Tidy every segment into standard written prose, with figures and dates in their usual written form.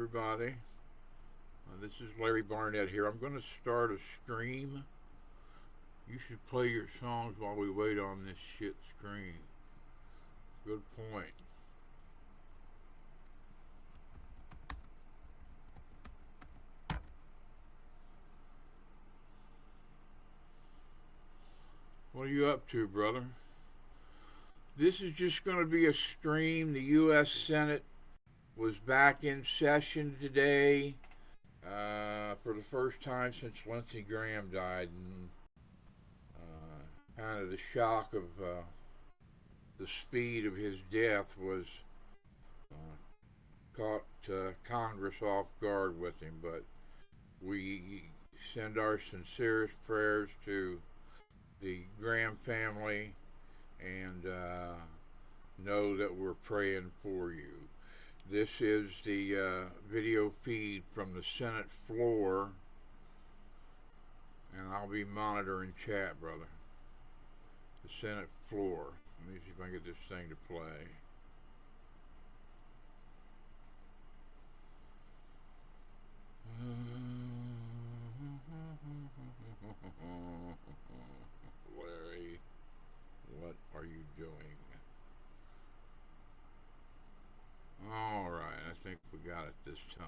everybody. This is Larry Barnett here. I'm going to start a stream. You should play your songs while we wait on this shit screen. Good point. What are you up to, brother? This is just going to be a stream. The U.S. Senate was back in session today for the first time since Lindsay Graham died. And kind of the shock of the speed of his death was caught Congress off guard with him. But we send our sincerest prayers to the Graham family and know that we're praying for you. This is the video feed from the Senate floor, and I'll be monitoring chat, brother. The Senate floor. Let me see if I can get this thing to play. Larry, what are you doing? All right, I think we got it this time.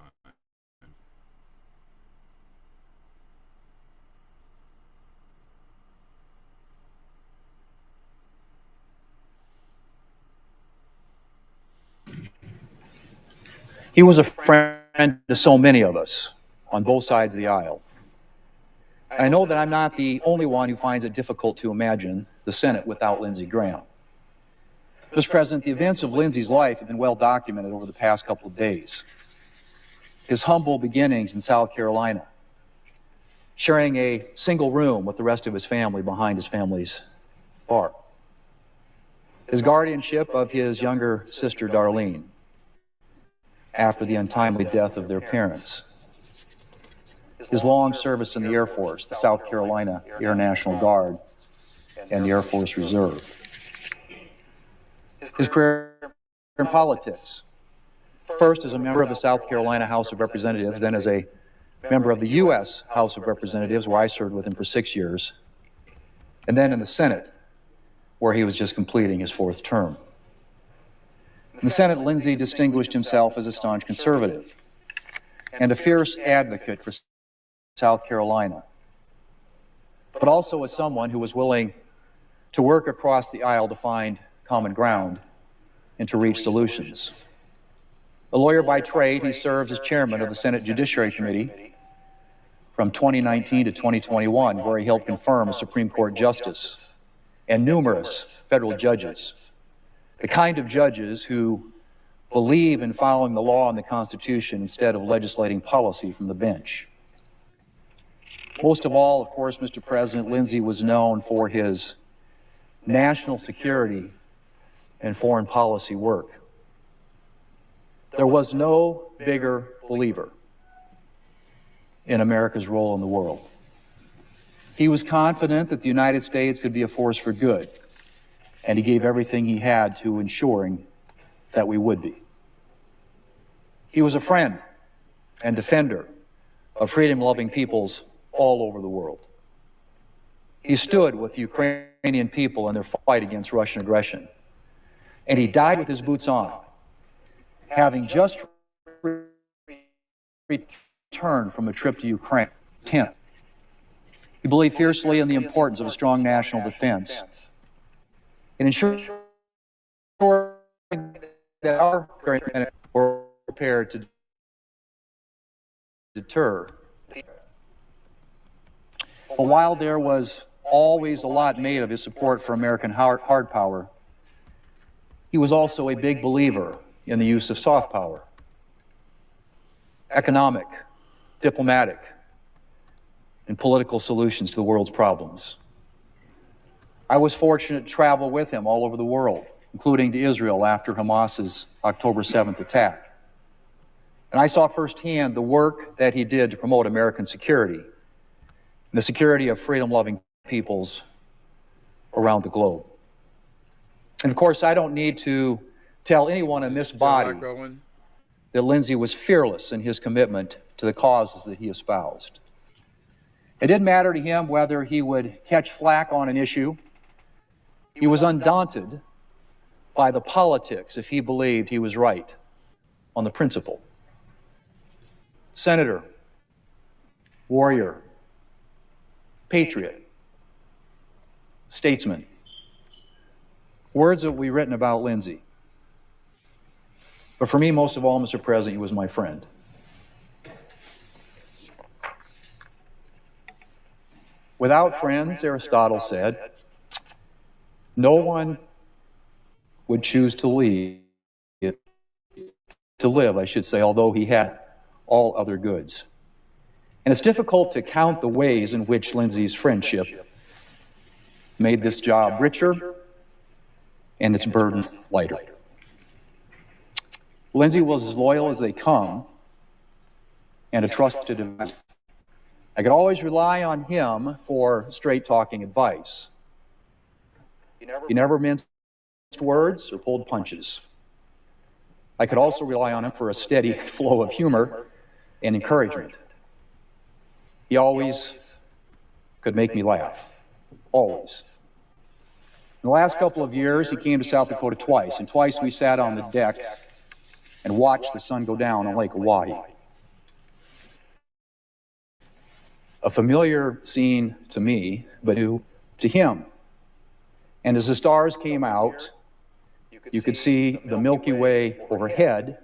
He was a friend to so many of us on both sides of the aisle. And I know that I'm not the only one who finds it difficult to imagine the Senate without Lindsey Graham. Mr. President, the events of Lindsay's life have been well documented over the past couple of days. His humble beginnings in South Carolina, sharing a single room with the rest of his family behind his family's bar. His guardianship of his younger sister, Darlene, after the untimely death of their parents. His long service in the Air Force, the South Carolina Air National Guard, and the Air Force Reserve. His career in politics, first as a member of the South Carolina House of Representatives, then as a member of the U.S. House of Representatives, where I served with him for 6 years, and then in the Senate, where he was just completing his 4th term. In the Senate, Lindsay distinguished himself as a staunch conservative and a fierce advocate for South Carolina, but also as someone who was willing to work across the aisle to find common ground and to reach solutions. A lawyer by trade, he served as chairman of the Senate Judiciary Committee from 2019 to 2021, where he helped confirm a Supreme Court justice and numerous federal judges, the kind of judges who believe in following the law and the Constitution instead of legislating policy from the bench. Most of all, of course, Mr. President, Lindsay was known for his national security and foreign policy work. There was no bigger believer in America's role in the world. He was confident that the United States could be a force for good, and he gave everything he had to ensuring that we would be. He was a friend and defender of freedom-loving peoples all over the world. He stood with the Ukrainian people in their fight against Russian aggression. And he died with his boots on, having just returned from a trip to Ukraine. He believed fiercely in the importance of a strong national defense and ensuring that our government were prepared to deter. But while there was always a lot made of his support for American hard power, he was also a big believer in the use of soft power, economic, diplomatic, and political solutions to the world's problems. I was fortunate to travel with him all over the world, including to Israel after Hamas's October 7th attack. And I saw firsthand the work that he did to promote American security and the security of freedom-loving peoples around the globe. And of course, I don't need to tell anyone in this body that Lindsay was fearless in his commitment to the causes that he espoused. It didn't matter to him whether he would catch flack on an issue. He was undaunted by the politics if he believed he was right on the principle. Senator, warrior, patriot, statesman. Words that we've written about Lindsay. But for me, most of all, Mr. President, he was my friend. Without friends, Aristotle said, no one would choose to live, although he had all other goods. And it's difficult to count the ways in which Lindsay's friendship made this job richer and its burden lighter. Lindsay was as loyal as they come and a trusted advisor. I could always rely on him for straight-talking advice. He never minced words or pulled punches. I could also rely on him for a steady flow of humor and encouragement. He always could make me laugh. Always. In the last couple of years, he came to South Dakota twice, and twice we sat on the deck and watched the sun go down on Lake Oahe. A familiar scene to me, but new to him. And as the stars came out, you could see the Milky Way overhead,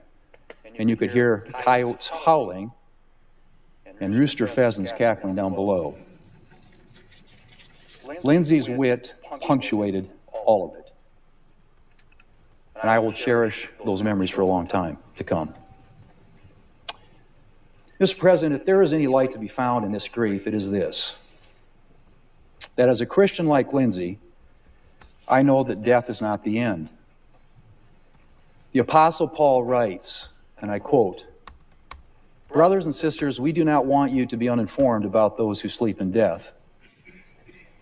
and you could hear coyotes howling and rooster pheasants cackling down below. Lindsay's wit punctuated all of it. And I will cherish those memories for a long time to come. Mr. President, if there is any light to be found in this grief, it is this: that as a Christian like Lindsay, I know that death is not the end. The Apostle Paul writes, and I quote, "Brothers and sisters, we do not want you to be uninformed about those who sleep in death,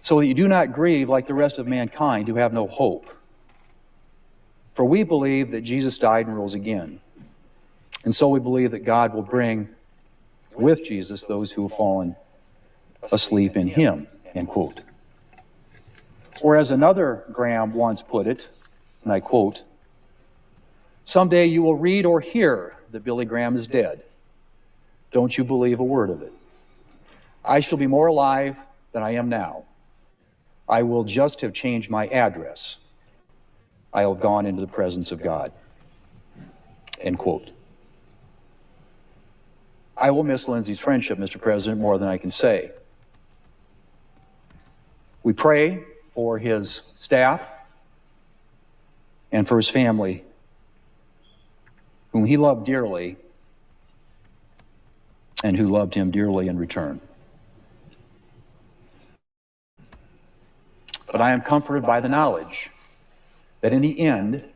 so that you do not grieve like the rest of mankind who have no hope. For we believe that Jesus died and rose again, and so we believe that God will bring with Jesus those who have fallen asleep in him," end quote. Or as another Graham once put it, and I quote, "Someday you will read or hear that Billy Graham is dead. Don't you believe a word of it. I shall be more alive than I am now. I will just have changed my address. I have gone into the presence of God," end quote. I will miss Lindsay's friendship, Mr. President, more than I can say. We pray for his staff and for his family, whom he loved dearly and who loved him dearly in return. But I am comforted by the knowledge that in the end,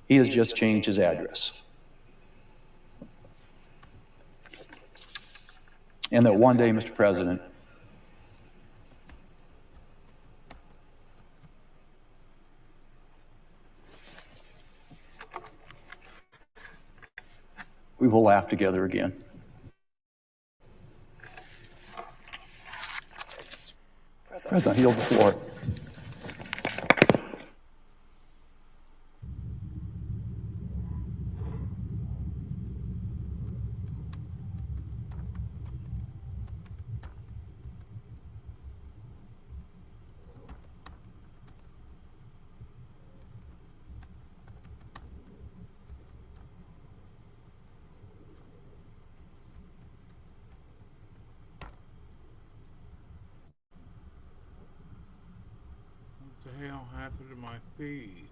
he has just changed his address. And that one day, Mr. President, we will laugh together again. President, yield the floor. What the hell happened to my feed?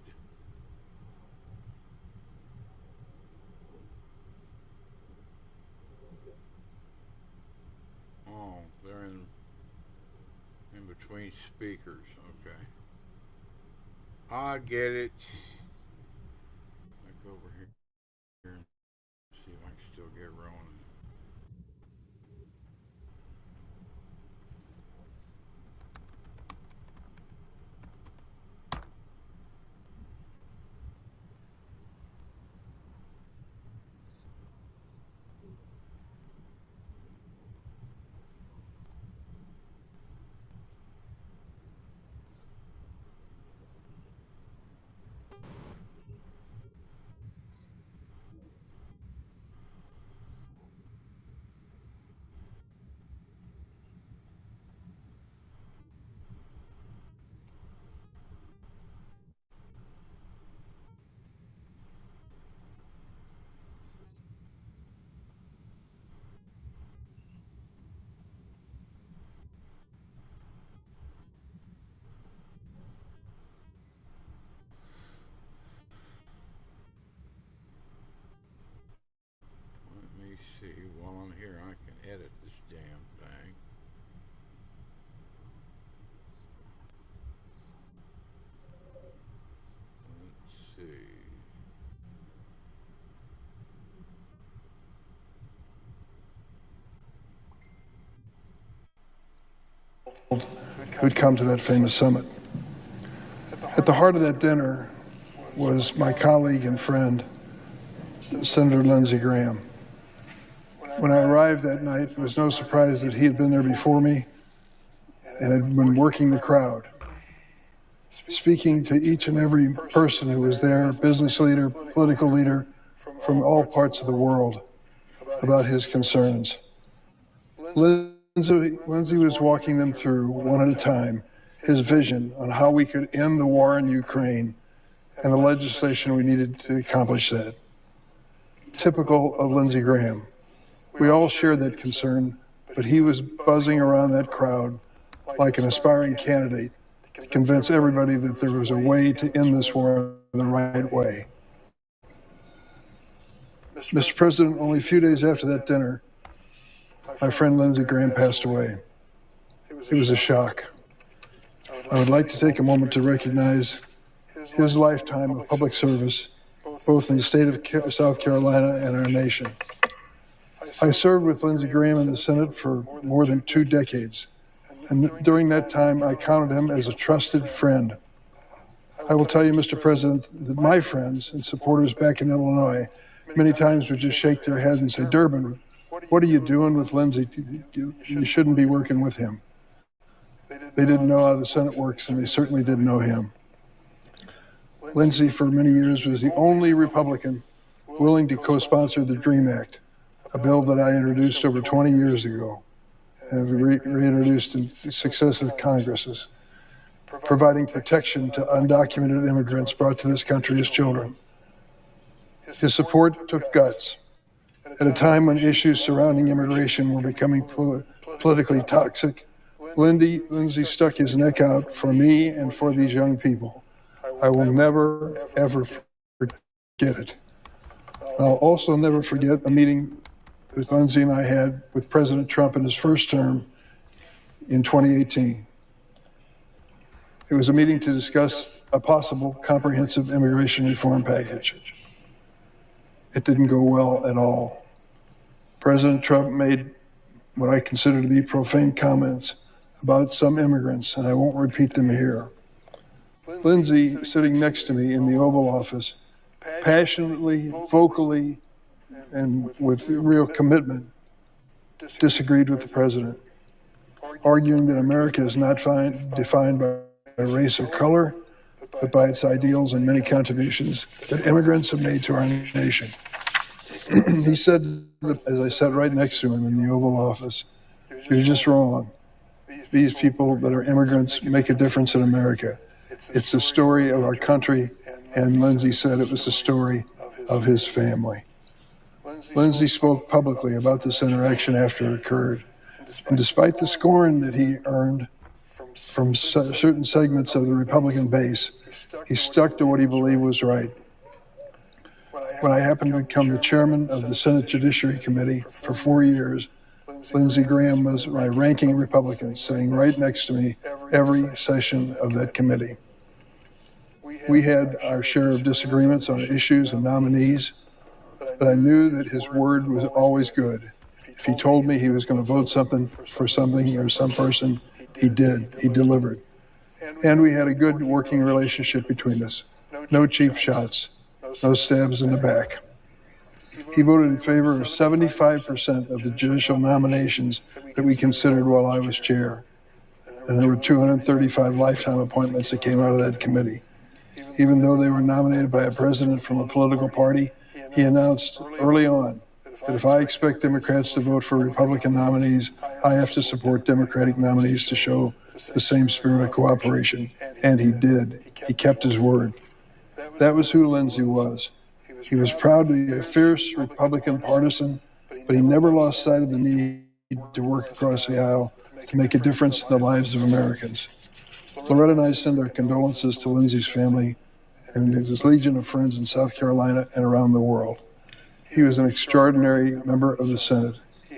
Oh, they're in between speakers. Okay, I get it. Let's go over here and see if I can still get rolling. here, I can edit this damn thing. Let's see. Who'd come to that famous summit. At the heart of that dinner was my colleague and friend, Senator Lindsey Graham. When I arrived that night, it was no surprise that he had been there before me and had been working the crowd, speaking to each and every person who was there, business leader, political leader, from all parts of the world, about his concerns. Lindsay was walking them through, one at a time, his vision on how we could end the war in Ukraine and the legislation we needed to accomplish that. Typical of Lindsey Graham. We all shared that concern, but he was buzzing around that crowd like an aspiring candidate to convince everybody that there was a way to end this war the right way. Mr. President, only a few days after that dinner, my friend Lindsey Graham passed away. It was a shock. I would like to take a moment to recognize his lifetime of public service, both in the state of South Carolina and our nation. I served with Lindsey Graham in the Senate for more than 2 decades, and during that time, I counted him as a trusted friend. I will tell you, Mr. President, that my friends and supporters back in Illinois many times would just shake their heads and say, "Durbin, what are you doing with Lindsey? You shouldn't be working with him." They didn't know how the Senate works, and they certainly didn't know him. Lindsey, for many years, was the only Republican willing to co-sponsor the DREAM Act, a bill that I introduced over 20 years ago and reintroduced in successive Congresses, providing protection to undocumented immigrants brought to this country as children. His support took guts. At a time when issues surrounding immigration were becoming politically toxic, Lindsey stuck his neck out for me and for these young people. I will never, ever forget it. I'll also never forget a meeting that Lindsey and I had with President Trump in his first term in 2018. It was a meeting to discuss a possible comprehensive immigration reform package. It didn't go well at all. President Trump made what I consider to be profane comments about some immigrants, and I won't repeat them here. Lindsey, sitting next to me in the Oval Office, passionately, vocally, and with real commitment, disagreed with the president, arguing that America is not defined by race or color, but by its ideals and many contributions that immigrants have made to our nation. He said, as I sat right next to him in the Oval Office, "You're just wrong. These people that are immigrants make a difference in America. It's the story of our country," and Lindsey said it was the story of his family. Lindsey spoke publicly about this interaction after it occurred, and despite the scorn that he earned from certain segments of the Republican base, he stuck to what he believed was right. When I happened to become the chairman of the Senate Judiciary Committee for 4 years, Lindsey Graham was my ranking Republican, sitting right next to me every session of that committee. We had our share of disagreements on issues and nominees, but I knew that his word was always good. If he told me he was going to vote for something or some person, he did. He delivered. And we had a good working relationship between us. No cheap shots, no stabs in the back. He voted in favor of 75% of the judicial nominations that we considered while I was chair. And there were 235 lifetime appointments that came out of that committee. Even though they were nominated by a president from a political party, he announced early on that if I expect Democrats to vote for Republican nominees, I have to support Democratic nominees to show the same spirit of cooperation. And he did. He kept his word. That was who Lindsey was. He was proud to be a fierce Republican partisan, but he never lost sight of the need to work across the aisle to make a difference in the lives of Americans. Loretta and I send our condolences to Lindsey's family and his legion of friends in South Carolina and around the world. He was an extraordinary member of the Senate.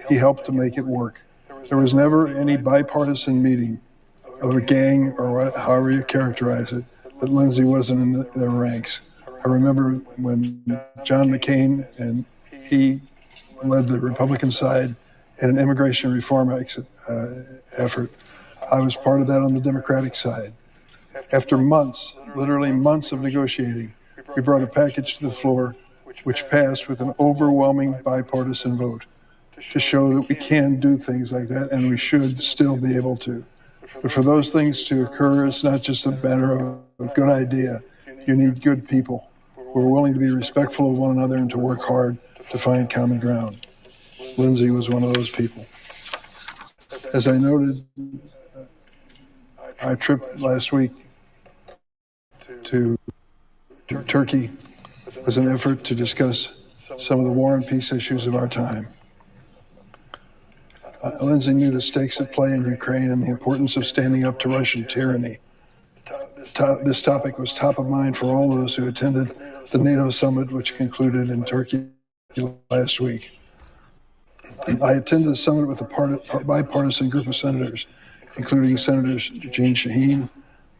He helped to make it work. There was never any bipartisan meeting of a gang, or however you characterize it, that Lindsay wasn't in the ranks. I remember when John McCain and he led the Republican side in an immigration reform effort. I was part of that on the Democratic side. After months, literally months of negotiating, we brought a package to the floor which passed with an overwhelming bipartisan vote to show that we can do things like that, and we should still be able to. But for those things to occur, it's not just a matter of a good idea. You need good people who are willing to be respectful of one another and to work hard to find common ground. Lindsay was one of those people. As I noted, our trip last week to Turkey was an effort to discuss some of the war and peace issues of our time. Lindsay knew the stakes at play in Ukraine and the importance of standing up to Russian tyranny. This topic was top of mind for all those who attended the NATO summit, which concluded in Turkey last week. I attended the summit with a bipartisan group of senators, including Senators Jeanne Shaheen,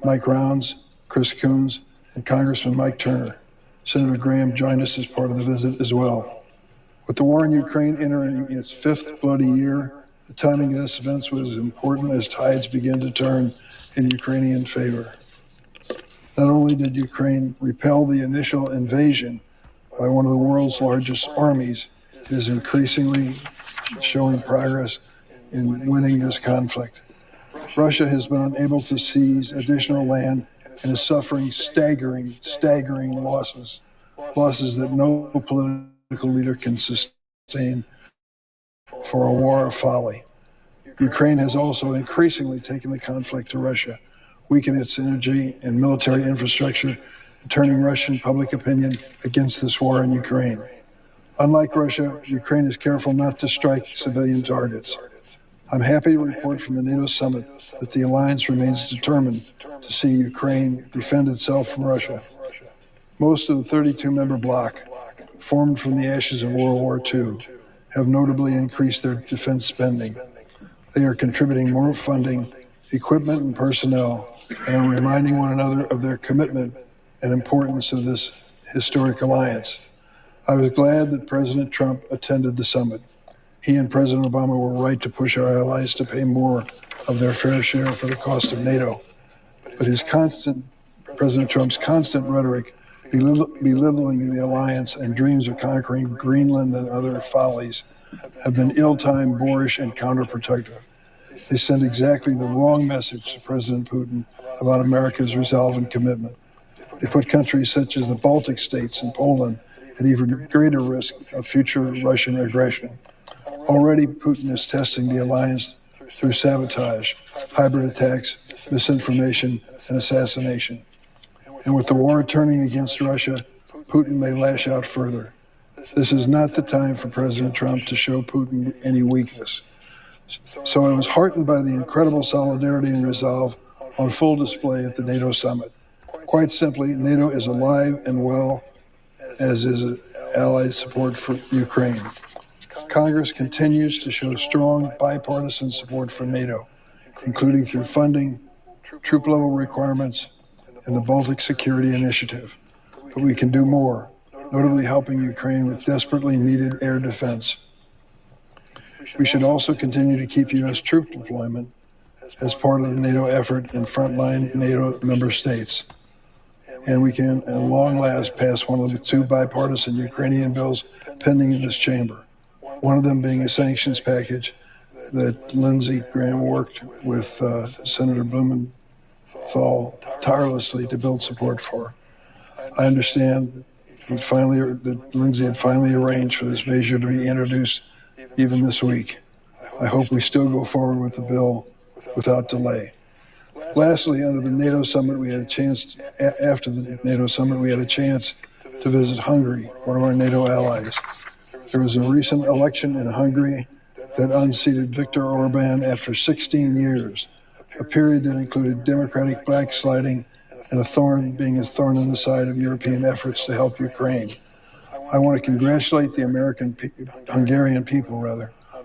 Mike Rounds, Chris Coons, and Congressman Mike Turner. Senator Graham joined us as part of the visit as well. With the war in Ukraine entering its fifth bloody year, the timing of this event was as important as tides began to turn in Ukrainian favor. Not only did Ukraine repel the initial invasion by one of the world's largest armies, it is increasingly showing progress in winning this conflict. Russia has been unable to seize additional land and is suffering staggering losses that no political leader can sustain for a war of folly. Ukraine has also increasingly taken the conflict to Russia, weakening its energy and military infrastructure, and turning Russian public opinion against this war in Ukraine. Unlike Russia, Ukraine is careful not to strike civilian targets. I'm happy to report from the NATO summit that the alliance remains determined to see Ukraine defend itself from Russia. Most of the 32-member bloc, formed from the ashes of World War II, have notably increased their defense spending. They are contributing more funding, equipment, and personnel, and are reminding one another of their commitment and importance of this historic alliance. I was glad that President Trump attended the summit. He and President Obama were right to push our allies to pay more of their fair share for the cost of NATO. But President Trump's constant rhetoric, belittling the alliance and dreams of conquering Greenland and other follies, have been ill-timed, boorish, and counterproductive. They send exactly the wrong message to President Putin about America's resolve and commitment. They put countries such as the Baltic states and Poland at even greater risk of future Russian aggression. Already, Putin is testing the alliance through sabotage, hybrid attacks, misinformation, and assassination. And with the war turning against Russia, Putin may lash out further. This is not the time for President Trump to show Putin any weakness. So I was heartened by the incredible solidarity and resolve on full display at the NATO summit. Quite simply, NATO is alive and well, as is Allied support for Ukraine. Congress continues to show strong bipartisan support for NATO, including through funding, troop-level requirements, and the Baltic Security Initiative. But we can do more, notably helping Ukraine with desperately needed air defense. We should also continue to keep U.S. troop deployment as part of the NATO effort in frontline NATO member states. And we can, at long last, pass one of the two bipartisan Ukrainian bills pending in this chamber. One of them being a sanctions package that Lindsey Graham worked with Senator Blumenthal tirelessly to build support for. I understand that Lindsey had finally arranged for this measure to be introduced even this week. I hope we still go forward with the bill without delay. Lastly, after the NATO summit, we had a chance to visit Hungary, one of our NATO allies. There was a recent election in Hungary that unseated Viktor Orban after 16 years, a period that included democratic backsliding and a thorn in the side of European efforts to help Ukraine. I want to congratulate the Hungarian people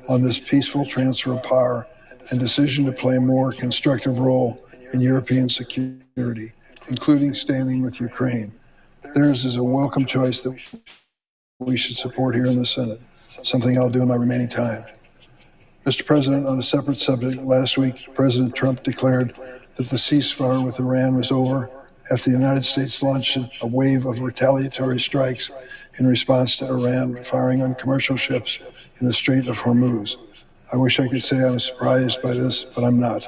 on this peaceful transfer of power and decision to play a more constructive role in European security, including standing with Ukraine. Theirs is a welcome choice that we should support here in the Senate, something I'll do in my remaining time. Mr. President, on a separate subject, last week, President Trump declared that the ceasefire with Iran was over after the United States launched a wave of retaliatory strikes in response to Iran firing on commercial ships in the Strait of Hormuz. I wish I could say I'm surprised by this, but I'm not.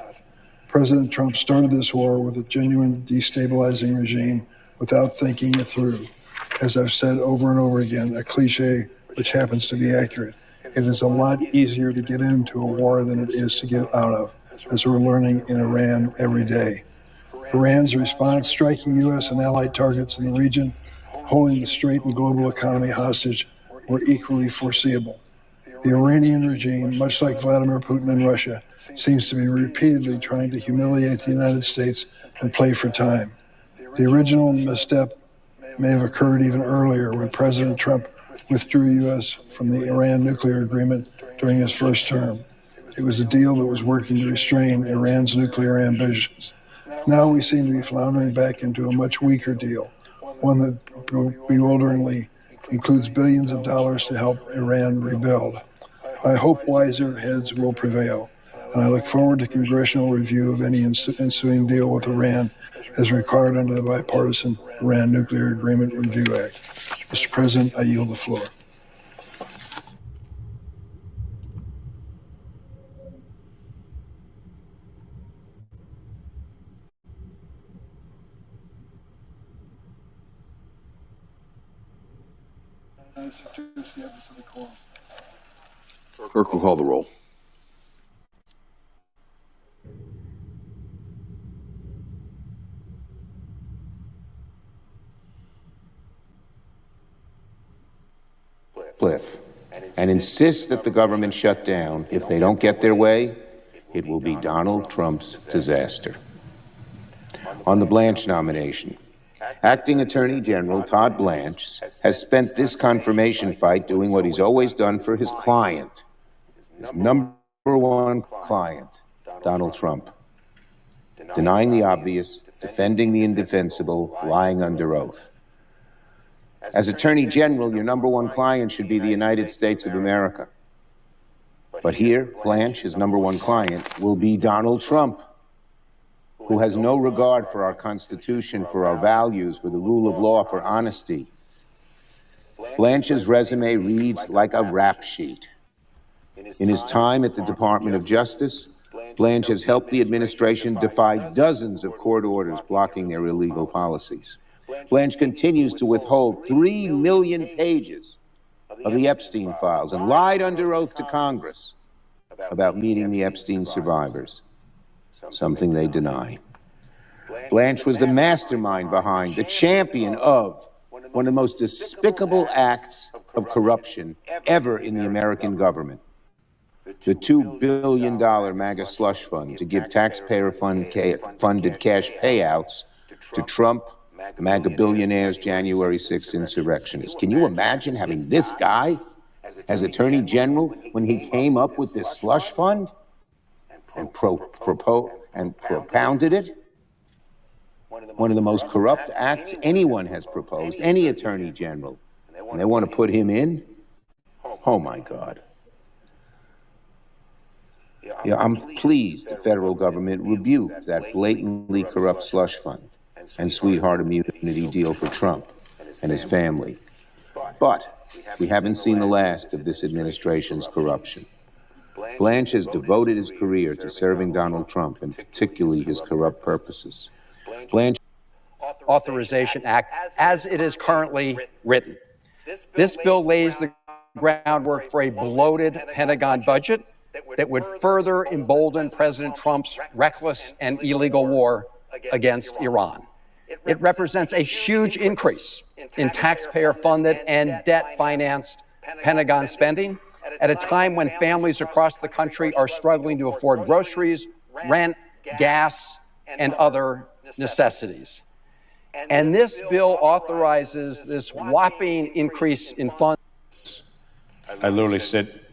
President Trump started this war with a genuine destabilizing regime without thinking it through. As I've said over and over again, a cliche which happens to be accurate. It is a lot easier to get into a war than it is to get out of, as we're learning in Iran every day. Iran's response, striking U.S. and allied targets in the region, holding the strait and global economy hostage, were equally foreseeable. The Iranian regime, much like Vladimir Putin in Russia, seems to be repeatedly trying to humiliate the United States and play for time. The original misstep may have occurred even earlier when President Trump withdrew U.S. from the Iran nuclear agreement during his first term. It was a deal that was working to restrain Iran's nuclear ambitions. Now we seem to be floundering back into a much weaker deal, one that bewilderingly includes billions of dollars to help Iran rebuild. I hope wiser heads will prevail, and I look forward to congressional review of any ensuing deal with Iran as required under the bipartisan Iran Nuclear Agreement Review Act. Mr. President, I yield the floor. I suggest the evidence of the quorum. Clerk will call the roll. Cliff, and insist that the government shut down. If they don't get their way, it will be Donald Trump's disaster. On the Blanche nomination, Acting Attorney General Todd Blanche has spent this confirmation fight doing what he's always done for his client, his number one client, Donald Trump. Denying the obvious, defending the indefensible, lying under oath. As Attorney General, your number one client should be the United States of America. But here, Blanche, his number one client, will be Donald Trump, who has no regard for our Constitution, for our values, for the rule of law, for honesty. Blanche's resume reads like a rap sheet. In his time at the Department of Justice, Blanche has helped the administration defy dozens of court orders blocking their illegal policies. Blanche continues to withhold 3 million pages of the Epstein files and lied under oath to Congress about meeting the Epstein survivors, something they deny. Blanche was the mastermind behind, the champion of, one of the most despicable acts of corruption ever in the American government. The $2 billion MAGA slush fund to give taxpayer-funded cash payouts to Trump, MAGA billionaires, January 6th insurrectionists. Can you imagine having this guy as Attorney General when he came up with this slush fund and propounded it? One of the most corrupt acts anyone has proposed, any Attorney General. And they want to put him in? Oh, my God. Yeah, I'm pleased the federal government rebuked that blatantly corrupt slush fund and sweetheart immunity deal for Trump and his family. But we haven't seen the last of this administration's corruption. Blanche has devoted his career to serving Donald Trump and particularly his corrupt purposes. Blanche Authorization Act as it is currently written. This bill lays the groundwork for a bloated Pentagon budget that would further embolden President Trump's reckless and illegal war against Iran. It represents a huge increase in taxpayer-funded and debt-financed Pentagon spending at a time when families across the country are struggling to afford groceries, rent, gas, and other necessities. And this bill authorizes this whopping increase in funds. I literally sit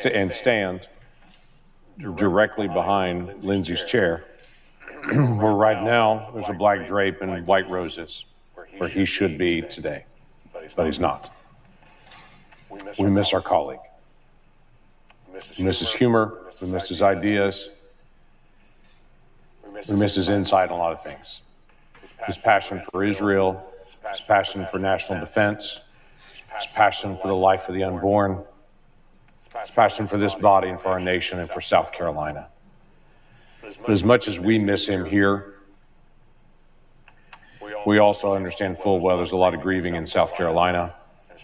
and stand directly behind Lindsay's chair, where right now there's a black drape and white roses, where he should be today, but he's not. We miss our colleague. We miss his humor. We miss his ideas. We miss his insight on a lot of things. His passion for Israel, his passion for national defense, his passion for the life of the unborn, his passion for this body and for our nation and for South Carolina. But as much as we miss him here, we also understand full well there's a lot of grieving in South Carolina,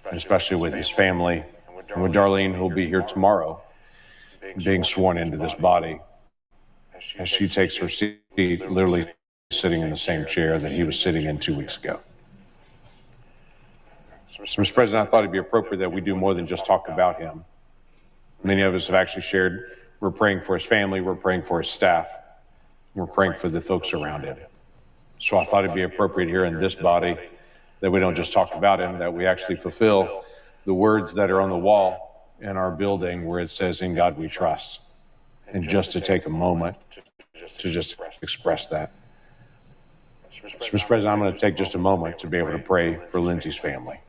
and especially with his family, and with Darlene, who will be here tomorrow, being sworn into this body, as she takes her seat, literally sitting in the same chair that he was sitting in 2 weeks ago. So, Mr. President, I thought it'd be appropriate that we do more than just talk about him. Many of us have actually shared, we're praying for his family, we're praying for his staff, we're praying for the folks around him. So I thought it'd be appropriate here in this body that we don't just talk about him, that we actually fulfill the words that are on the wall in our building where it says, "In God we trust." And just to take a moment to just express that. Mr. President, I'm going to take just a moment to be able to pray for Lindsay's family.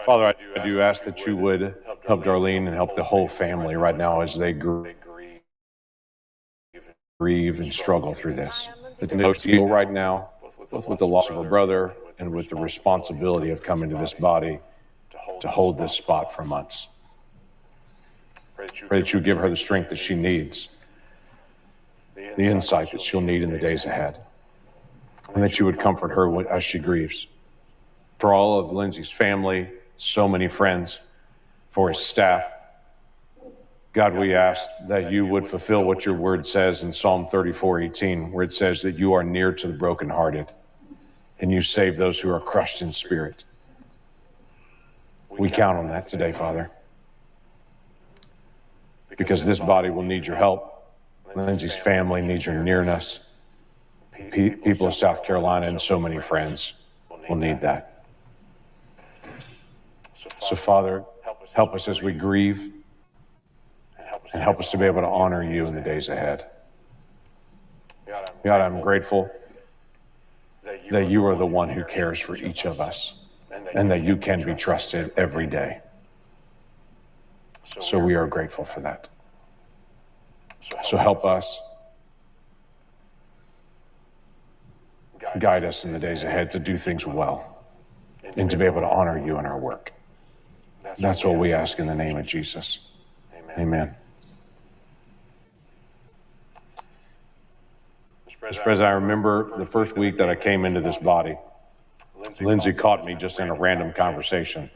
Father, I do ask that you would help Darlene and help the whole family right now as they grieve and struggle through this. That they deal right now, both with the loss of her brother and with the responsibility of coming to this body to hold this spot for months. Pray that you give her the strength that she needs, the insight that she'll need in the days ahead, and that you would comfort her as she grieves. For all of Lindsay's family, so many friends, for his staff, God, we ask that you would fulfill what your word says in Psalm 34:18, where it says that you are near to the brokenhearted and you save those who are crushed in spirit. We count on that today, Father, because this body will need your help. Lindsay's family needs your nearness. People of South Carolina and so many friends will need that. So, Father, help us as we grieve, and help us to be able to honor you in the days ahead. God, I'm grateful that you are the one who cares for each of us and that you can be trusted every day. So we are grateful for that. So help us, guide us in the days ahead to do things well and to be able to honor you in our work. That's what we ask in the name of Jesus. Amen. Mr. President, I remember the first week that I came into this body, Lindsay caught me just in a random conversation,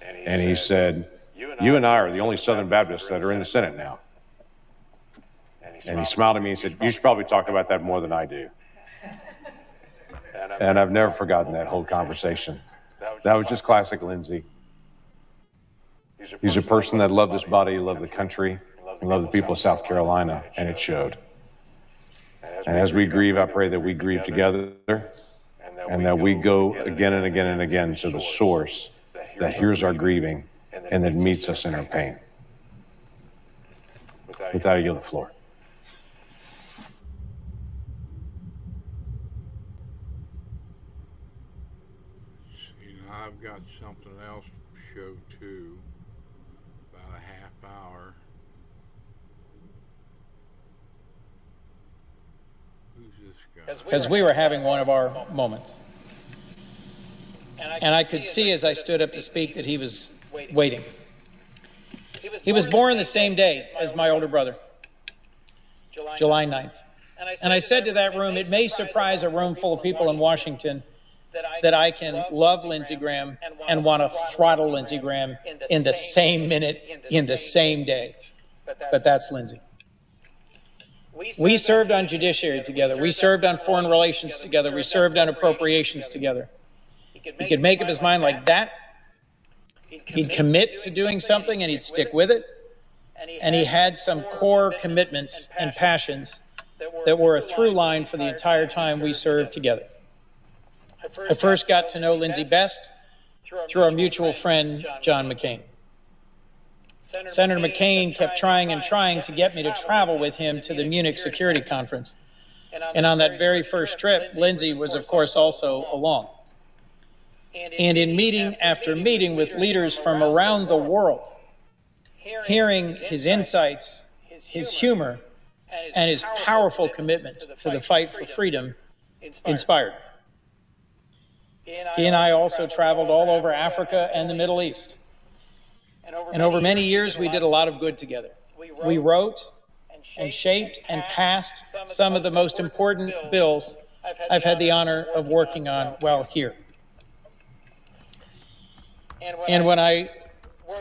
and he said, "You and I are the only Southern Baptists that are in the Senate now." And he smiled at me and said, "You should probably talk about that more than I do." And I've never forgotten that whole conversation. That was just classic Lindsay. He's a person that loved this body, loved the country, and loved the people of South Carolina, and it showed. And as we grieve, I pray that we grieve together and that we go again and again and again to the source that hears our grieving and that meets us in our pain. With that, I yield the floor. I've got something else to show too, about a half hour. Who's this guy? As we were having one of our moments. And I could see as I stood up to speak that he was waiting. He was born the same day as my older brother, July 9th. And I said to that room, it may surprise a room full of people in Washington that I can love Lindsey Graham and want to throttle Lindsey Graham in the same minute, in the same day. But that's Lindsey. We served on judiciary together. We served on foreign relations together. We served on appropriations together. He could make up his mind like that. He'd commit to doing something and he'd stick with it. And he had some core commitments and passions that were a through line for the entire time we served together. I first got to know Lindsey best through our mutual friend, John McCain. Senator McCain kept trying and trying to get me to travel with him to the Munich Security Conference. And on that very first trip, Lindsay was, of course, also along. And in meeting after meeting with leaders from around the world, hearing his insights, his humor, and his powerful commitment to the fight for freedom inspired. He and I also traveled all over Africa and the Middle East. And over many years, we did a lot of good together. We wrote and shaped and passed some of the most important bills I've had the honor of working on while here. And when I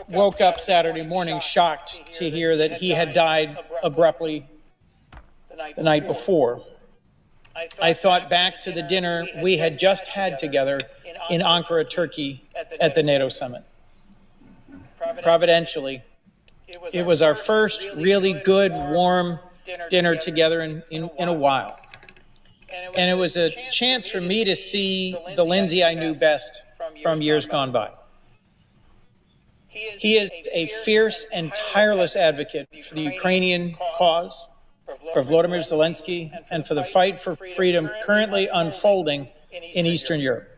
woke up Saturday morning shocked to hear that he had died abruptly the night before, I thought back to the dinner we had just had together in Ankara, Turkey, at the NATO summit. Providentially, it was our first really good, warm dinner together in a while. And it was a chance for me to see the Lindsay I knew best from years gone by. He is a fierce and tireless advocate for the Ukrainian cause, for Volodymyr Zelensky, and for the fight for freedom currently unfolding in Eastern Europe.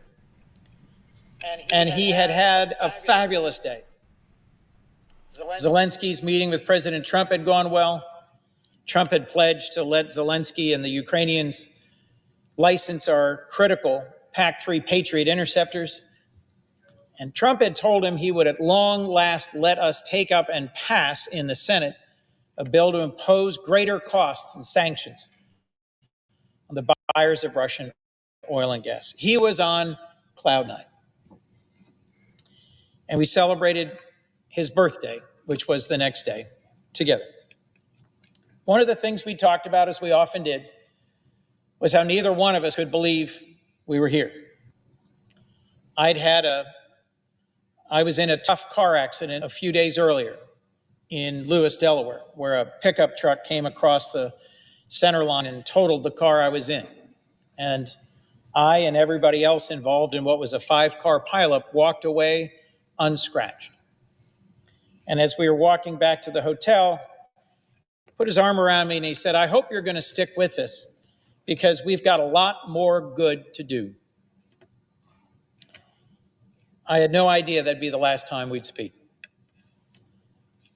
And he had a fabulous day. Zelensky's meeting with President Trump had gone well. Trump had pledged to let Zelensky and the Ukrainians license our critical PAC-3 Patriot interceptors. And Trump had told him he would at long last let us take up and pass in the Senate a bill to impose greater costs and sanctions on the buyers of Russian oil and gas. He was on cloud nine. And we celebrated his birthday, which was the next day, together. One of the things we talked about, as we often did, was how neither one of us could believe we were here. I was in a tough car accident a few days earlier in Lewis, Delaware, where a pickup truck came across the center line and totaled the car I was in. And I and everybody else involved in what was a 5-car pileup walked away unscratched. And as we were walking back to the hotel, he put his arm around me and he said, "I hope you're going to stick with this because we've got a lot more good to do." I had no idea that'd be the last time we'd speak.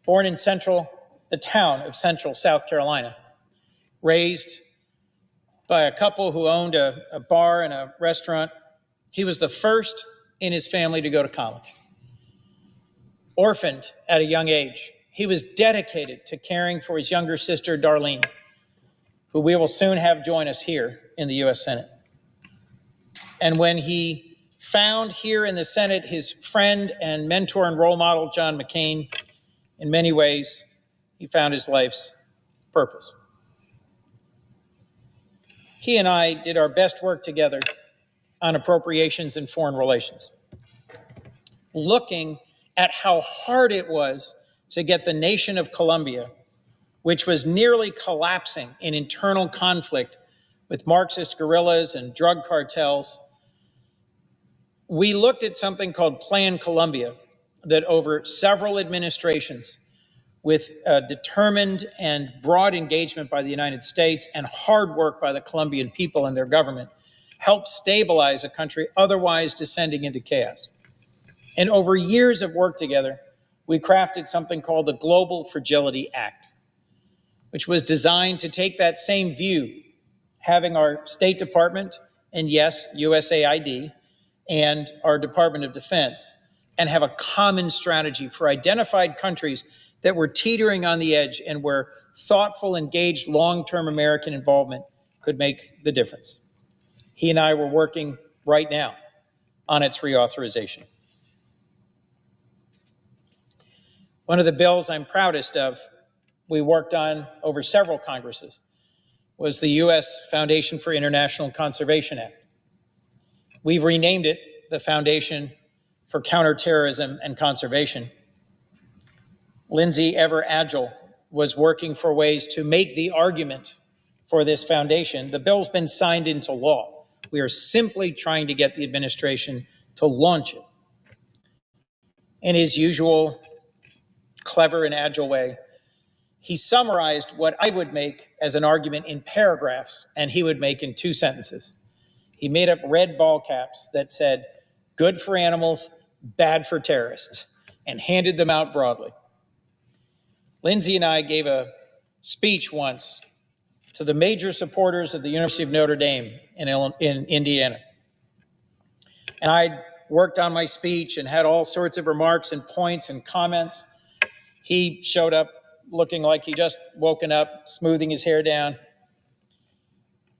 Born in the town of Central South Carolina, raised by a couple who owned a bar and a restaurant, he was the first in his family to go to college. Orphaned at a young age, he was dedicated to caring for his younger sister, Darlene, who we will soon have join us here in the U.S. Senate. And when he found here in the Senate his friend and mentor and role model, John McCain, in many ways, he found his life's purpose. He and I did our best work together on appropriations and foreign relations, looking at how hard it was to get the nation of Colombia, which was nearly collapsing in internal conflict with Marxist guerrillas and drug cartels. We looked at something called Plan Colombia that over several administrations, with determined and broad engagement by the United States and hard work by the Colombian people and their government, helped stabilize a country otherwise descending into chaos. And over years of work together, we crafted something called the Global Fragility Act, which was designed to take that same view, having our State Department and, yes, USAID and our Department of Defense, and have a common strategy for identified countries that were teetering on the edge and where thoughtful, engaged, long-term American involvement could make the difference. He and I were working right now on its reauthorization. One of the bills I'm proudest of, we worked on over several Congresses, was the U.S. Foundation for International Conservation Act. We've renamed it the Foundation for Counterterrorism and Conservation. Lindsay, ever agile, was working for ways to make the argument for this foundation. The bill's been signed into law. We are simply trying to get the administration to launch it. In his usual clever and agile way, he summarized what I would make as an argument in paragraphs, and he would make in 2 sentences. He made up red ball caps that said, "Good for animals, bad for terrorists," and handed them out broadly. Lindsay and I gave a speech once to the major supporters of the University of Notre Dame in Indiana. And I worked on my speech and had all sorts of remarks and points and comments. He showed up looking like he just woken up, smoothing his hair down.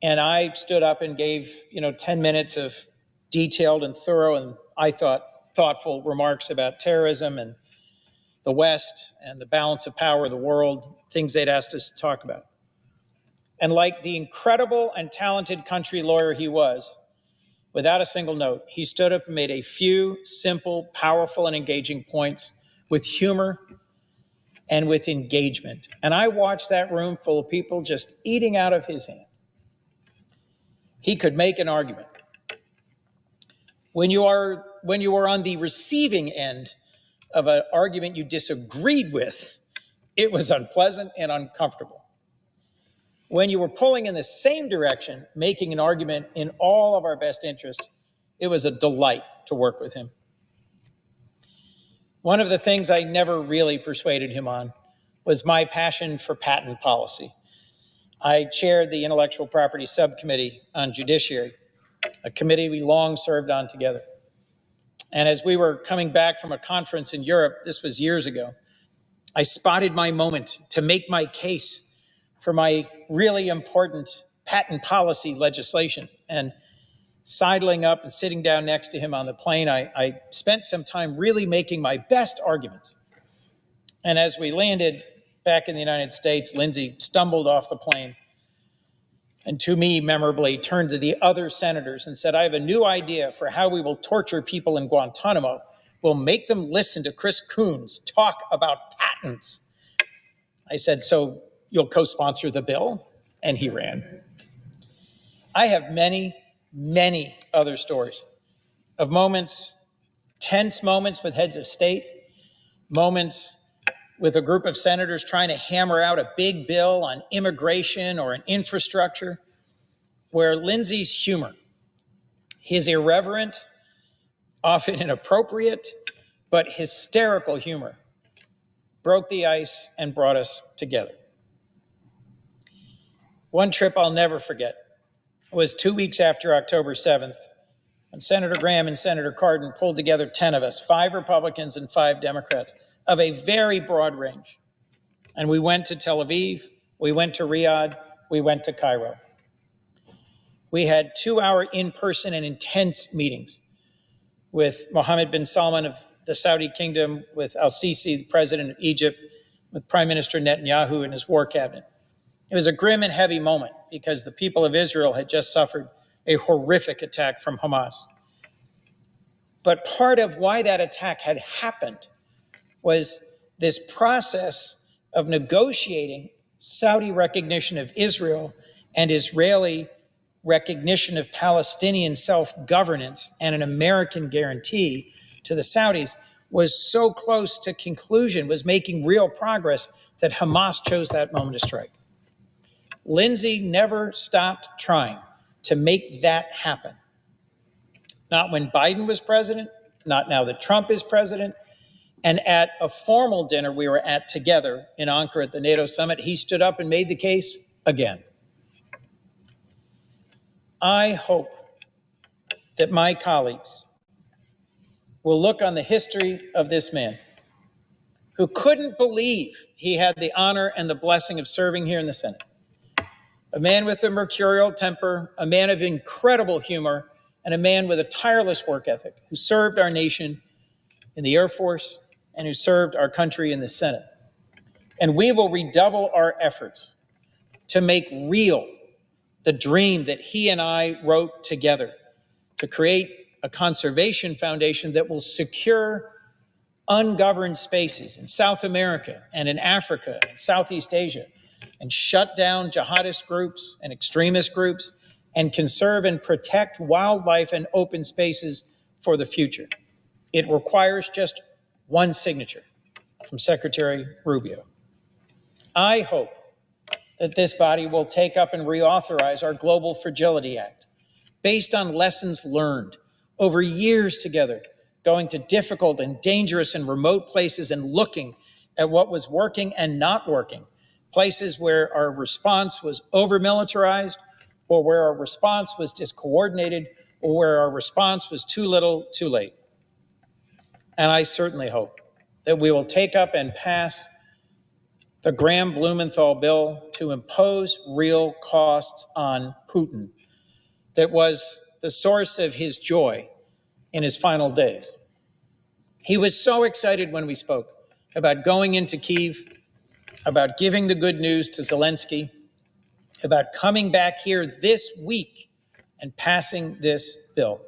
And I stood up and gave, 10 minutes of detailed and thorough and I thought thoughtful remarks about terrorism and the West and the balance of power of the world, things they'd asked us to talk about. And like the incredible and talented country lawyer he was, without a single note, he stood up and made a few simple, powerful, and engaging points with humor and with engagement. And I watched that room full of people just eating out of his hand. He could make an argument. When you are on the receiving end of an argument you disagreed with, it was unpleasant and uncomfortable. When you were pulling in the same direction, making an argument in all of our best interest, it was a delight to work with him. One of the things I never really persuaded him on was my passion for patent policy. I chaired the Intellectual Property Subcommittee on Judiciary, a committee we long served on together. And as we were coming back from a conference in Europe, this was years ago, I spotted my moment to make my case for my really important patent policy legislation. And sidling up and sitting down next to him on the plane, I spent some time really making my best arguments. And as we landed back in the United States, Lindsay stumbled off the plane and to me memorably turned to the other senators and said, "I have a new idea for how we will torture people in Guantanamo. We'll make them listen to Chris Coons talk about patents." I said, "So you'll co-sponsor the bill?" And he ran. I have many, many other stories of moments, tense moments with heads of state, moments with a group of senators trying to hammer out a big bill on immigration or an infrastructure, where Lindsay's humor, his irreverent, often inappropriate, but hysterical humor, broke the ice and brought us together. One trip I'll never forget was 2 weeks after October 7th, when Senator Graham and Senator Cardin pulled together 10 of us, 5 Republicans and 5 Democrats, of a very broad range. And we went to Tel Aviv, we went to Riyadh, we went to Cairo. We had 2-hour in-person and intense meetings with Mohammed bin Salman of the Saudi Kingdom, with al-Sisi, the president of Egypt, with Prime Minister Netanyahu and his war cabinet. It was a grim and heavy moment because the people of Israel had just suffered a horrific attack from Hamas. But part of why that attack had happened was this process of negotiating Saudi recognition of Israel and Israeli recognition of Palestinian self-governance and an American guarantee to the Saudis was so close to conclusion, was making real progress, that Hamas chose that moment to strike. Lindsay never stopped trying to make that happen. Not when Biden was president, not now that Trump is president. And at a formal dinner we were at together in Ankara at the NATO summit, he stood up and made the case again. I hope that my colleagues will look on the history of this man who couldn't believe he had the honor and the blessing of serving here in the Senate. A man with a mercurial temper, a man of incredible humor, and a man with a tireless work ethic who served our nation in the Air Force and who served our country in the Senate. And we will redouble our efforts to make real the dream that he and I wrote together, to create a conservation foundation that will secure ungoverned spaces in South America and in Africa and Southeast Asia, and shut down jihadist groups and extremist groups, and conserve and protect wildlife and open spaces for the future. It requires just one signature from Secretary Rubio. I hope that this body will take up and reauthorize our Global Fragility Act based on lessons learned over years together, going to difficult and dangerous and remote places and looking at what was working and not working, places where our response was over-militarized or where our response was discoordinated or where our response was too little, too late. And I certainly hope that we will take up and pass the Graham-Blumenthal bill to impose real costs on Putin that was the source of his joy in his final days. He was so excited when we spoke about going into Kyiv, about giving the good news to Zelensky, about coming back here this week and passing this bill.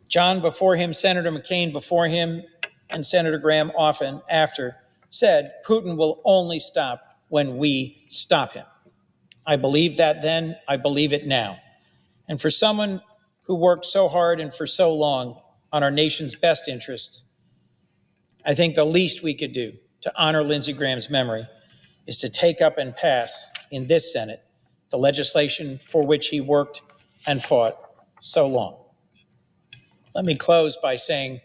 John before him, Senator McCain before him, and Senator Graham often after said, Putin will only stop when we stop him. I believed that then, I believe it now. And for someone who worked so hard and for so long on our nation's best interests, I think the least we could do to honor Lindsey Graham's memory is to take up and pass in this Senate the legislation for which he worked and fought so long. Let me close by saying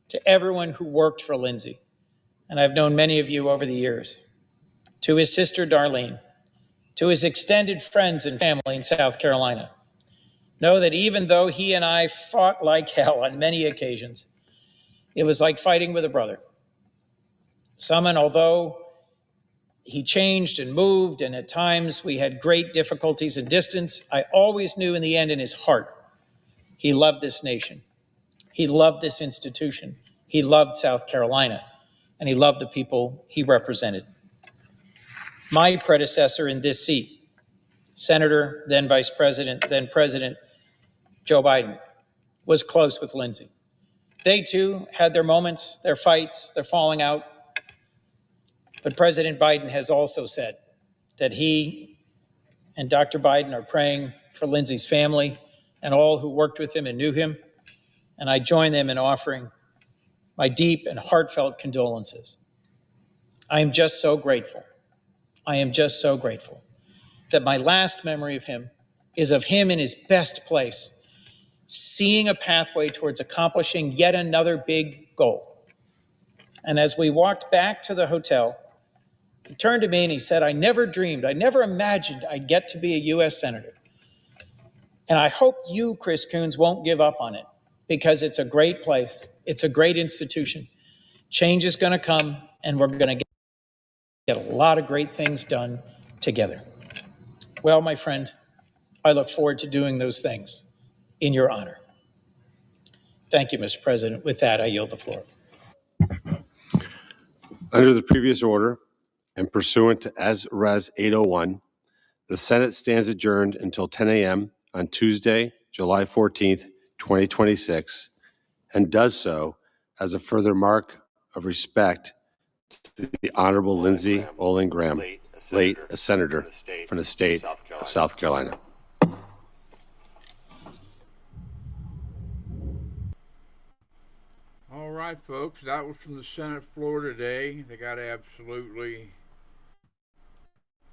to everyone who worked for Lindsey, and I've known many of you over the years, to his sister Darlene, to his extended friends and family in South Carolina, know that even though he and I fought like hell on many occasions, it was like fighting with a brother. Someone, although he changed and moved, and at times we had great difficulties and distance, I always knew in the end in his heart, he loved this nation. He loved this institution. He loved South Carolina, and he loved the people he represented. My predecessor in this seat, Senator, then Vice President, then President Joe Biden, was close with Lindsey. They too had their moments, their fights, their falling out. But President Biden has also said that he and Dr. Biden are praying for Lindsey's family and all who worked with him and knew him. And I join them in offering my deep and heartfelt condolences. I am just so grateful. I am just so grateful that my last memory of him is of him in his best place, seeing a pathway towards accomplishing yet another big goal. And as we walked back to the hotel, he turned to me and he said, I never dreamed, I never imagined I'd get to be a U.S. Senator. And I hope you, Chris Coons, won't give up on it, because it's a great place. It's a great institution. Change is going to come, and we're going to get a lot of great things done together. Well, my friend, I look forward to doing those things in your honor. Thank you, Mr. President. With that, I yield the floor. Under the previous order and pursuant to As Res 801, the Senate stands adjourned until 10 a.m. on Tuesday, July 14th, 2026, and does so as a further mark of respect to the Honorable Lindsay Olin Graham, late a senator from the state of South Carolina. All right, folks, that was from the Senate floor today. They got absolutely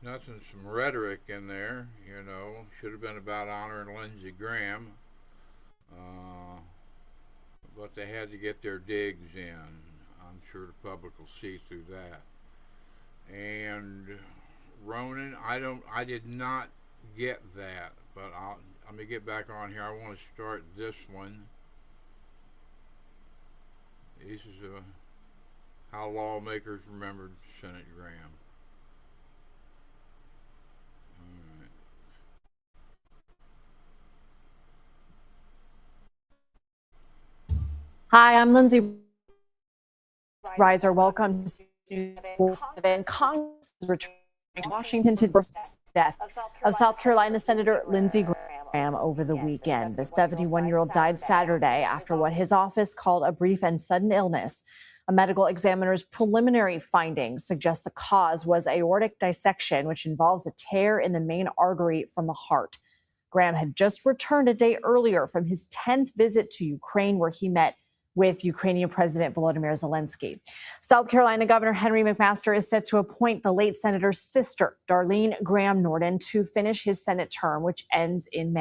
nothing, some rhetoric in there, you know. Should have been about honoring Lindsey Graham. But they had to get their digs in. I'm sure the public will see through that. And Ronan, I did not get that, but let me get back on here. I want to start this one. This is how lawmakers remembered Senator Graham. Hi, I'm Lindsay Reiser. Welcome to Congress returning to Washington to the death of South Carolina Senator Lindsey Graham over the weekend. The 71-year-old died Saturday after what his office called a brief and sudden illness. A medical examiner's preliminary findings suggest the cause was aortic dissection, which involves a tear in the main artery from the heart. Graham had just returned a day earlier from his 10th visit to Ukraine, where he met with Ukrainian President Volodymyr Zelensky. South Carolina Governor Henry McMaster is set to appoint the late senator's sister, Darlene Graham Norden, to finish his Senate term, which ends in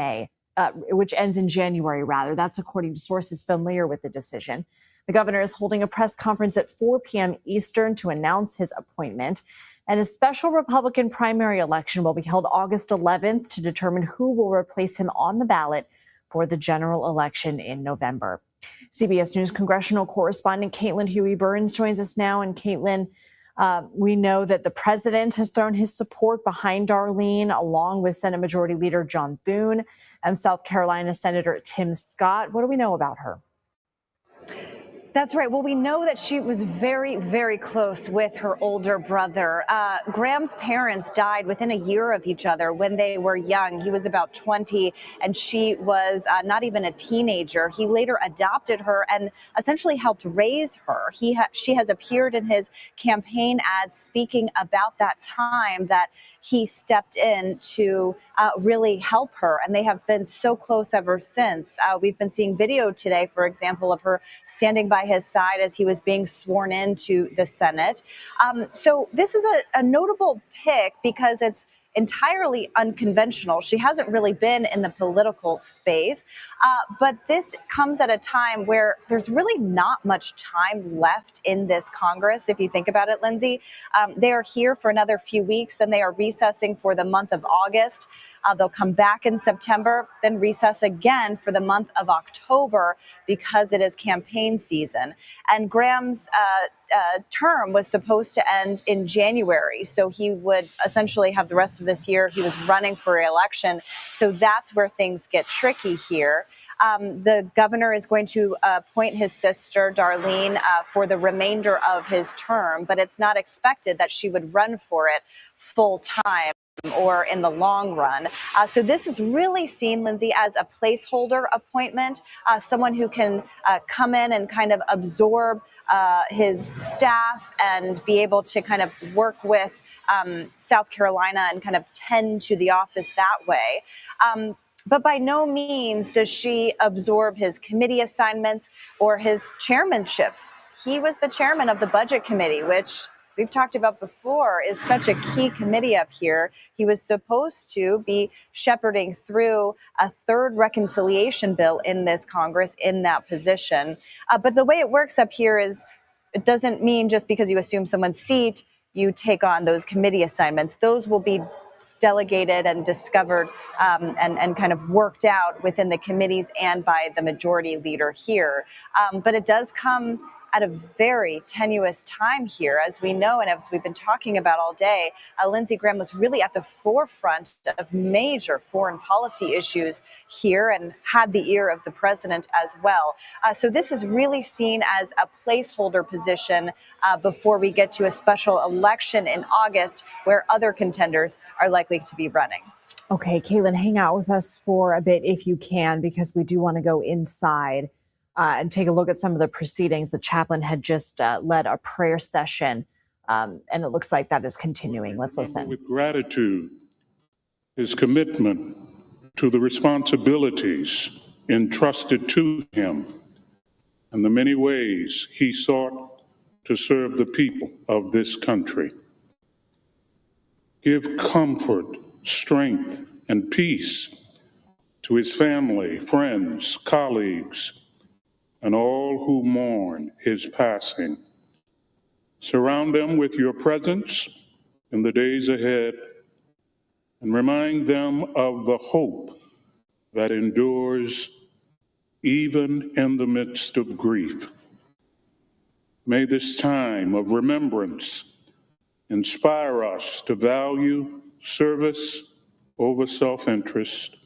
January, rather. That's according to sources familiar with the decision. The governor is holding a press conference at 4 p.m. Eastern to announce his appointment. And a special Republican primary election will be held August 11th to determine who will replace him on the ballot for the general election in November. CBS News congressional correspondent Caitlin Huey-Burns joins us now. And Caitlin, we know that the president has thrown his support behind Darlene, along with Senate Majority Leader John Thune and South Carolina Senator Tim Scott. What do we know about her? That's right. Well, we know that she was very, very close with her older brother. Graham's parents died within a year of each other when they were young. He was about 20 and she was not even a teenager. He later adopted her and essentially helped raise her. She has appeared in his campaign ads speaking about that time that he stepped in to really help her. And they have been so close ever since. We've been seeing video today, for example, of her standing by his side as he was being sworn into the Senate. So this is a notable pick because it's entirely unconventional. She hasn't really been in the political space, but this comes at a time where there's really not much time left in this Congress. If you think about it, Lindsay, they are here for another few weeks, then they are recessing for the month of August. They'll come back in September, then recess again for the month of October because it is campaign season. And Graham's term was supposed to end in January, so he would essentially have the rest of this year. He was running for re-election, so that's where things get tricky here. The governor is going to appoint his sister, Darlene, for the remainder of his term, but it's not expected that she would run for it full time or in the long run. So this is really seen, Lindsay, as a placeholder appointment, someone who can come in and kind of absorb his staff and be able to kind of work with South Carolina and kind of tend to the office that way. But by no means does she absorb his committee assignments or his chairmanships. He was the chairman of the Budget Committee, which, as we've talked about before, is such a key committee up here. He was supposed to be shepherding through a third reconciliation bill in this Congress in that position. But the way it works up here is it doesn't mean just because you assume someone's seat, you take on those committee assignments. Those will be delegated and discovered and kind of worked out within the committees and by the majority leader here. But it does come at a very tenuous time here, as we know, and as we've been talking about all day. Lindsey Graham was really at the forefront of major foreign policy issues here and had the ear of the president as well. So this is really seen as a placeholder position before we get to a special election in August, where other contenders are likely to be running. Okay, Caitlin, hang out with us for a bit if you can, because we do want to go inside and take a look at some of the proceedings. The chaplain had just led a prayer session, and it looks like that is continuing. Let's listen. With gratitude, his commitment to the responsibilities entrusted to him and the many ways he sought to serve the people of this country. Give comfort, strength, and peace to his family, friends, colleagues, and all who mourn his passing. Surround them with your presence in the days ahead and remind them of the hope that endures even in the midst of grief. May this time of remembrance inspire us to value service over self-interest,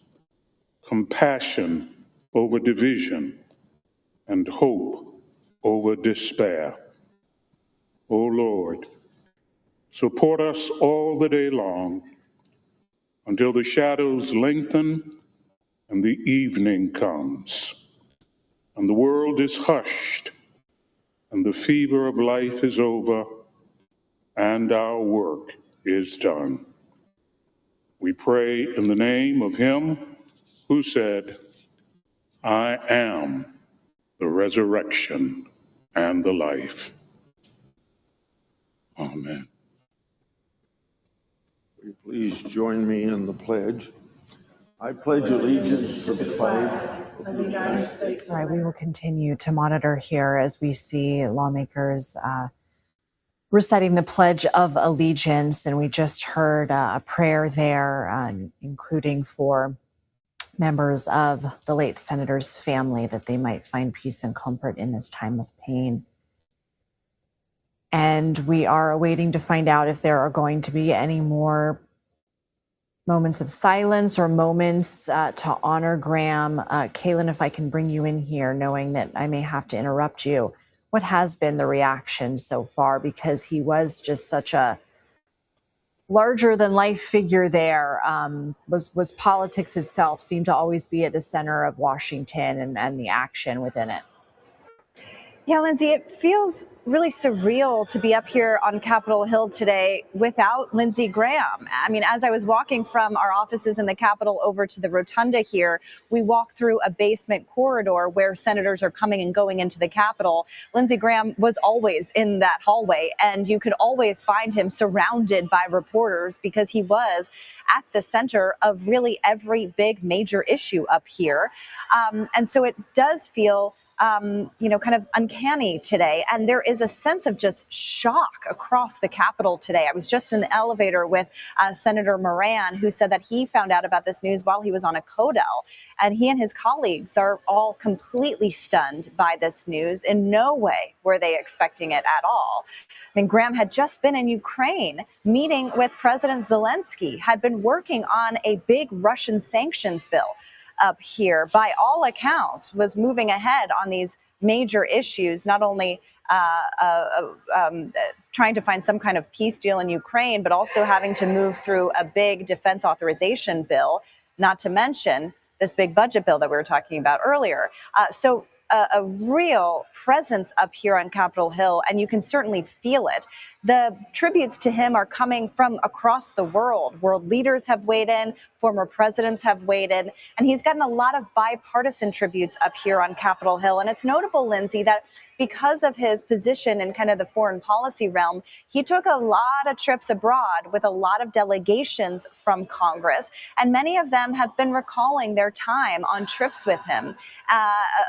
compassion over division, and hope over despair. O Lord, support us all the day long until the shadows lengthen and the evening comes, and the world is hushed, and the fever of life is over, and our work is done. We pray in the name of him who said, I am the resurrection, and the life. Amen. Will you please join me in the pledge? I pledge allegiance to the flag of the United States. All right, we will continue to monitor here as we see lawmakers reciting the Pledge of Allegiance. And we just heard a prayer there, including for members of the late senator's family, that they might find peace and comfort in this time of pain. And we are awaiting to find out if there are going to be any more moments of silence or moments to honor Graham. Kaylin, if I can bring you in here, knowing that I may have to interrupt you, what has been the reaction so far? Because he was just such a larger than life figure there. Was politics itself seemed to always be at the center of Washington and the action within it. Yeah, Lindsay, it feels really surreal to be up here on Capitol Hill today without Lindsey Graham. I mean, as I was walking from our offices in the Capitol over to the rotunda here, we walked through a basement corridor where senators are coming and going into the Capitol. Lindsey Graham was always in that hallway, and you could always find him surrounded by reporters because he was at the center of really every big major issue up here. And so it does feel kind of uncanny today. And there is a sense of just shock across the Capitol today. I was just in the elevator with Senator Moran, who said that he found out about this news while he was on a CODEL. And he and his colleagues are all completely stunned by this news. In no way were they expecting it at all. I mean, Graham had just been in Ukraine meeting with President Zelensky, had been working on a big Russian sanctions bill up here, by all accounts, was moving ahead on these major issues, not only trying to find some kind of peace deal in Ukraine, but also having to move through a big defense authorization bill, not to mention this big budget bill that we were talking about earlier. So a real presence up here on Capitol Hill, and you can certainly feel it. The tributes to him are coming from across the world. World leaders have weighed in, former presidents have weighed in, and he's gotten a lot of bipartisan tributes up here on Capitol Hill. And it's notable, Lindsay, that because of his position in kind of the foreign policy realm, he took a lot of trips abroad with a lot of delegations from Congress. And many of them have been recalling their time on trips with him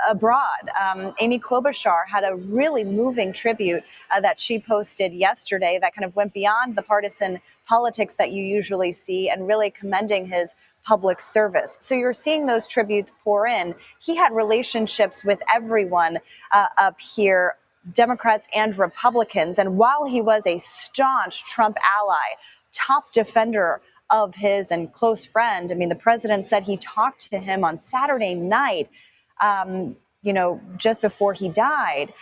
abroad. Amy Klobuchar had a really moving tribute that she posted yesterday that kind of went beyond the partisan politics that you usually see and really commending his public service. So you're seeing those tributes pour in. He had relationships with everyone up here, Democrats and Republicans. And while he was a staunch Trump ally, top defender of his and close friend, I mean, the president said he talked to him on Saturday night, just before he died.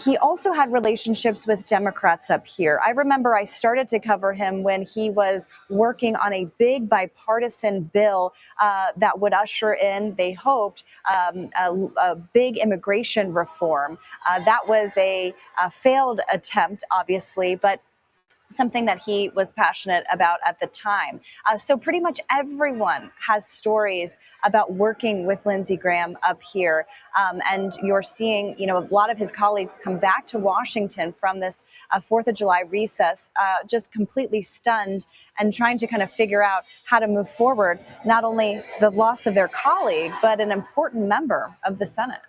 He also had relationships with Democrats up here. I remember I started to cover him when he was working on a big bipartisan bill that would usher in, they hoped, a big immigration reform. That was a failed attempt, obviously, but something that he was passionate about at the time. So pretty much everyone has stories about working with Lindsey Graham up here. And you're seeing, a lot of his colleagues come back to Washington from this 4th of July recess, just completely stunned and trying to kind of figure out how to move forward, not only the loss of their colleague, but an important member of the Senate.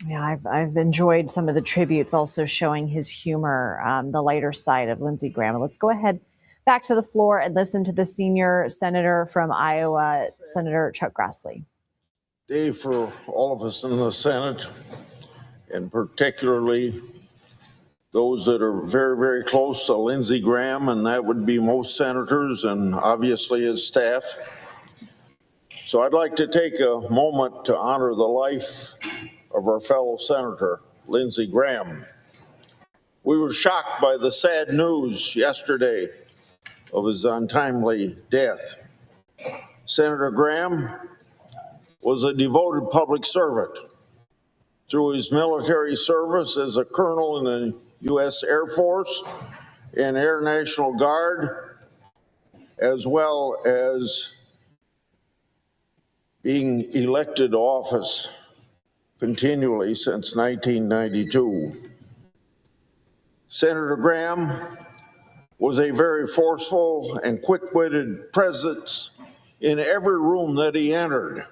Yeah, I've enjoyed some of the tributes also showing his humor, the lighter side of Lindsey Graham. Let's go ahead back to the floor and listen to the senior senator from Iowa, Senator Chuck Grassley. Day for all of us in the Senate, and particularly those that are very, very close to Lindsey Graham, and that would be most senators and obviously his staff. So I'd like to take a moment to honor the life of our fellow Senator, Lindsey Graham. We were shocked by the sad news yesterday of his untimely death. Senator Graham was a devoted public servant. Through his military service as a colonel in the U.S. Air Force and Air National Guard, as well as being elected to office continually since 1992. Senator Graham was a very forceful and quick-witted presence in every room that he entered.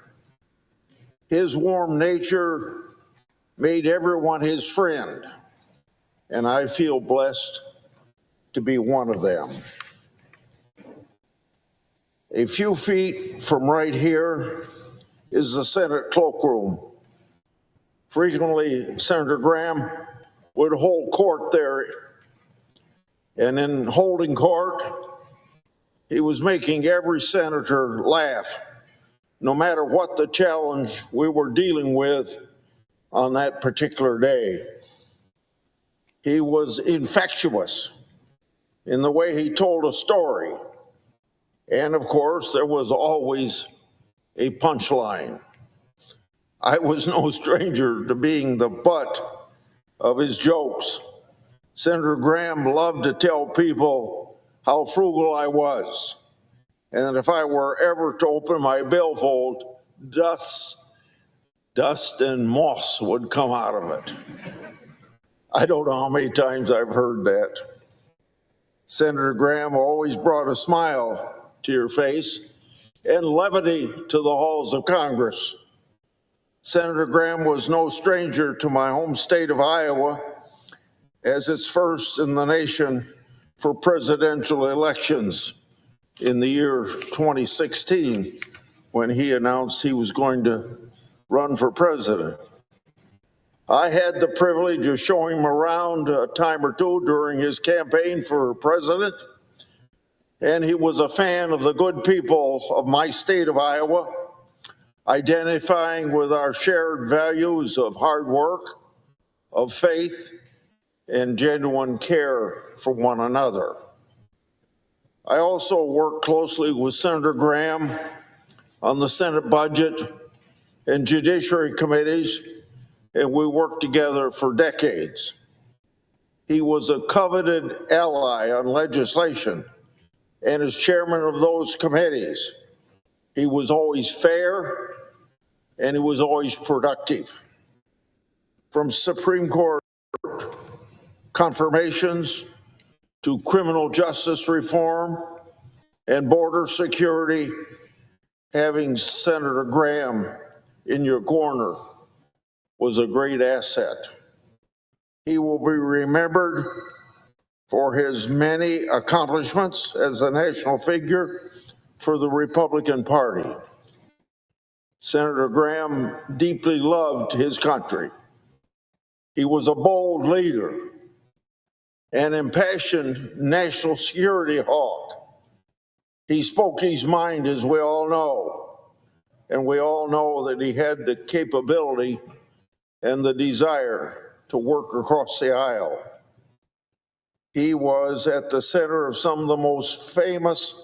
His warm nature made everyone his friend, and I feel blessed to be one of them. A few feet from right here is the Senate cloakroom. Frequently, Senator Graham would hold court there, and in holding court, he was making every senator laugh, no matter what the challenge we were dealing with on that particular day. He was infectious in the way he told a story. And of course, there was always a punchline. I was no stranger to being the butt of his jokes. Senator Graham loved to tell people how frugal I was, and that if I were ever to open my billfold, dust and moss would come out of it. I don't know how many times I've heard that. Senator Graham always brought a smile to your face and levity to the halls of Congress. Senator Graham was no stranger to my home state of Iowa, as its first in the nation for presidential elections in the year 2016, when he announced he was going to run for president. I had the privilege of showing him around a time or two during his campaign for president, and he was a fan of the good people of my state of Iowa, identifying with our shared values of hard work, of faith, and genuine care for one another. I also worked closely with Senator Graham on the Senate Budget and Judiciary Committees, and we worked together for decades. He was a coveted ally on legislation, and as chairman of those committees, he was always fair and he was always productive. From Supreme Court confirmations to criminal justice reform and border security, having Senator Graham in your corner was a great asset. He will be remembered for his many accomplishments as a national figure for the Republican Party. Senator Graham deeply loved his country. He was a bold leader, an impassioned national security hawk. He spoke his mind, as we all know, and we all know that he had the capability and the desire to work across the aisle. He was at the center of some of the most famous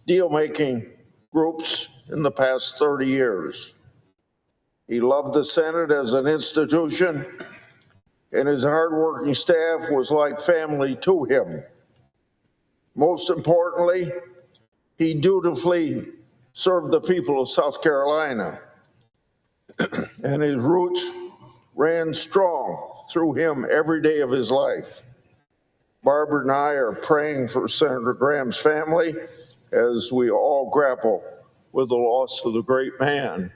deal-making groups in the past 30 years. He loved the Senate as an institution, and his hardworking staff was like family to him. Most importantly, he dutifully served the people of South Carolina, and his roots ran strong through him every day of his life. Barbara and I are praying for Senator Graham's family as we all grapple with the loss of the great man.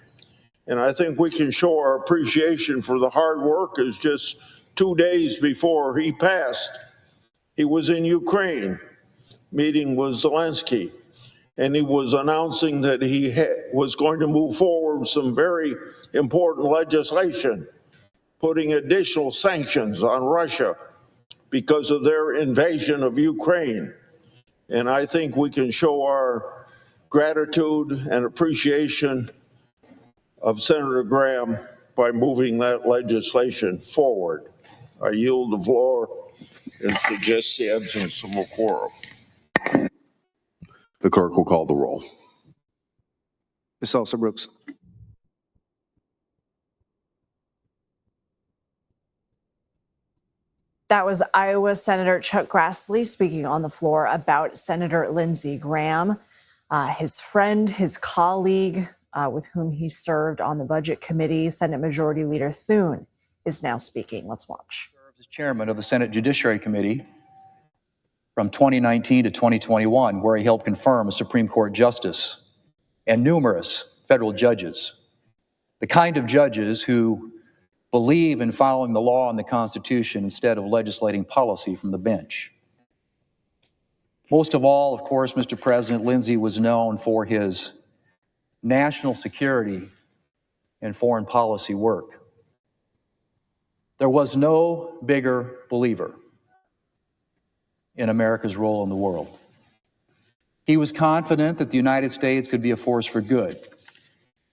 And I think we can show our appreciation for the hard work as just 2 days before he passed, he was in Ukraine meeting with Zelensky, and he was announcing that he was going to move forward some very important legislation, putting additional sanctions on Russia because of their invasion of Ukraine. And I think we can show our gratitude and appreciation of Senator Graham by moving that legislation forward. I yield the floor and suggest the absence of a quorum. The clerk will call the roll. Ms. Elsa Brooks. That was Iowa Senator Chuck Grassley speaking on the floor about Senator Lindsey Graham, his friend, his colleague, with whom he served on the Budget Committee. Senate Majority Leader Thune is now speaking. Let's watch. As chairman of the Senate Judiciary Committee from 2019 to 2021, where he helped confirm a Supreme Court justice and numerous federal judges, the kind of judges who believe in following the law and the Constitution instead of legislating policy from the bench. Most of all, of course, Mr. President, Lindsay was known for his national security and foreign policy work. There was no bigger believer in America's role in the world. He was confident that the United States could be a force for good,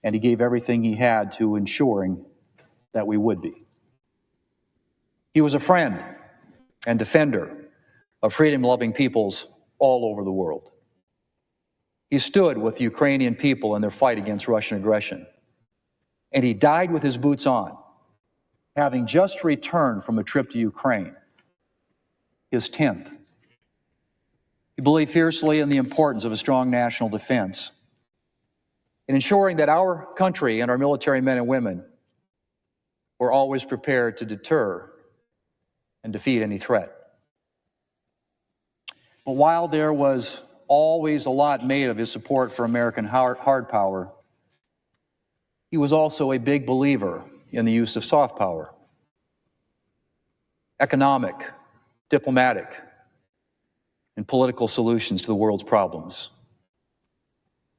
and he gave everything he had to ensuring that we would be. He was a friend and defender of freedom-loving peoples all over the world. He stood with the Ukrainian people in their fight against Russian aggression, and he died with his boots on, having just returned from a trip to Ukraine, his 10th. He believed fiercely in the importance of a strong national defense in ensuring that our country and our military men and women were always prepared to deter and defeat any threat. But while there was always a lot made of his support for American hard power, he was also a big believer in the use of soft power, economic, diplomatic, and political solutions to the world's problems.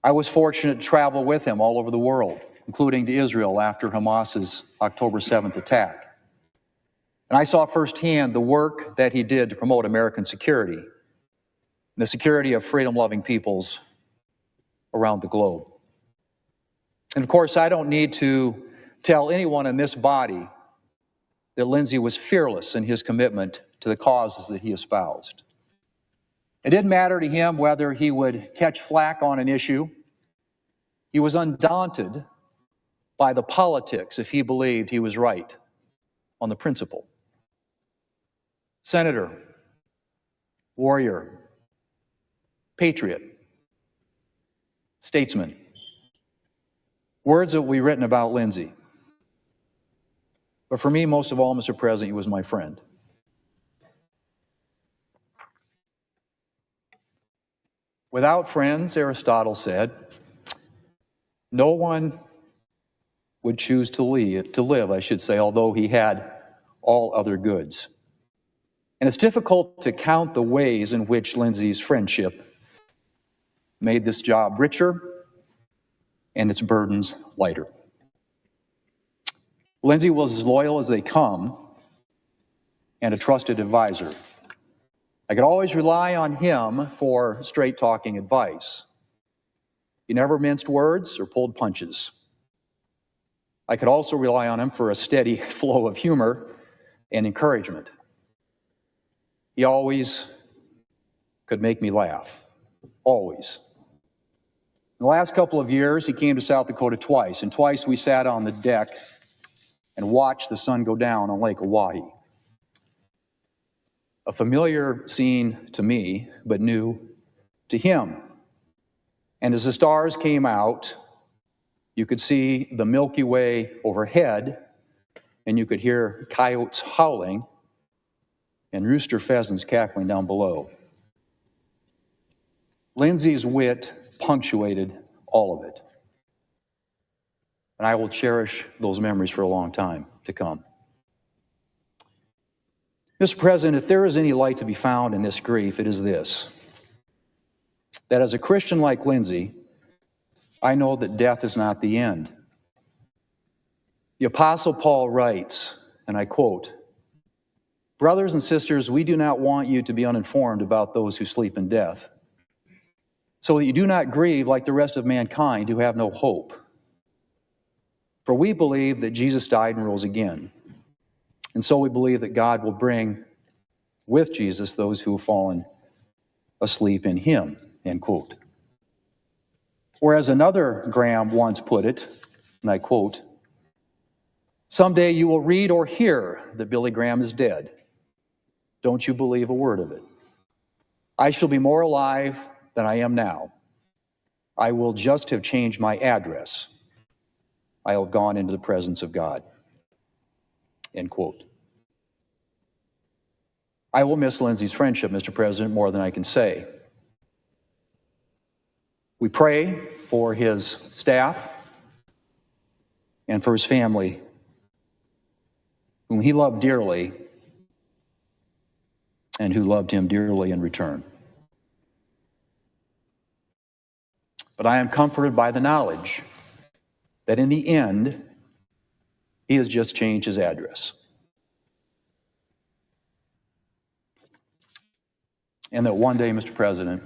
I was fortunate to travel with him all over the world, including to Israel after Hamas's October 7th attack. And I saw firsthand the work that he did to promote American security and the security of freedom-loving peoples around the globe. And of course, I don't need to tell anyone in this body that Lindsay was fearless in his commitment to the causes that he espoused. It didn't matter to him whether he would catch flack on an issue. He was undaunted by the politics if he believed he was right on the principle. Senator, warrior, patriot, statesman. Words that will be written about Lindsay. But for me, most of all, Mr. President, he was my friend. Without friends, Aristotle said, no one would choose to live, although he had all other goods. And it's difficult to count the ways in which Lindsay's friendship made this job richer and its burdens lighter. Lindsay was as loyal as they come and a trusted advisor. I could always rely on him for straight-talking advice. He never minced words or pulled punches. I could also rely on him for a steady flow of humor and encouragement. He always could make me laugh, always. In the last couple of years, he came to South Dakota twice, and twice we sat on the deck and watched the sun go down on Lake Oahe. A familiar scene to me, but new to him. And as the stars came out, you could see the Milky Way overhead, and you could hear coyotes howling and rooster pheasants cackling down below. Lindsay's wit punctuated all of it. And I will cherish those memories for a long time to come. Mr. President, if there is any light to be found in this grief, it is this: that as a Christian like Lindsay, I know that death is not the end. The Apostle Paul writes, and I quote, "Brothers and sisters, we do not want you to be uninformed about those who sleep in death, so that you do not grieve like the rest of mankind who have no hope. For we believe that Jesus died and rose again. And so we believe that God will bring with Jesus those who have fallen asleep in him," end quote. Whereas another Graham once put it, and I quote, "Someday you will read or hear that Billy Graham is dead. Don't you believe a word of it. I shall be more alive than I am now. I will just have changed my address I have gone into the presence of God. End quote. I will miss Lindsay's friendship, Mr. President, more than I can say. We pray for his staff and for his family, whom he loved dearly and who loved him dearly in return. But I am comforted by the knowledge that in the end, he has just changed his address. And that one day, Mr. President,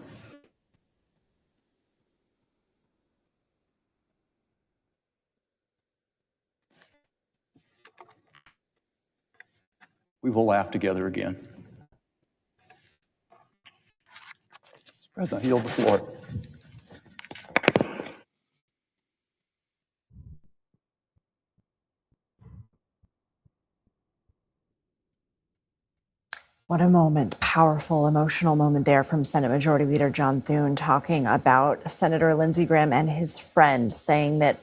we will laugh together again. Mr. President, I yield the floor. What a moment, powerful, emotional moment there from Senate Majority Leader John Thune talking about Senator Lindsey Graham and his friend, saying that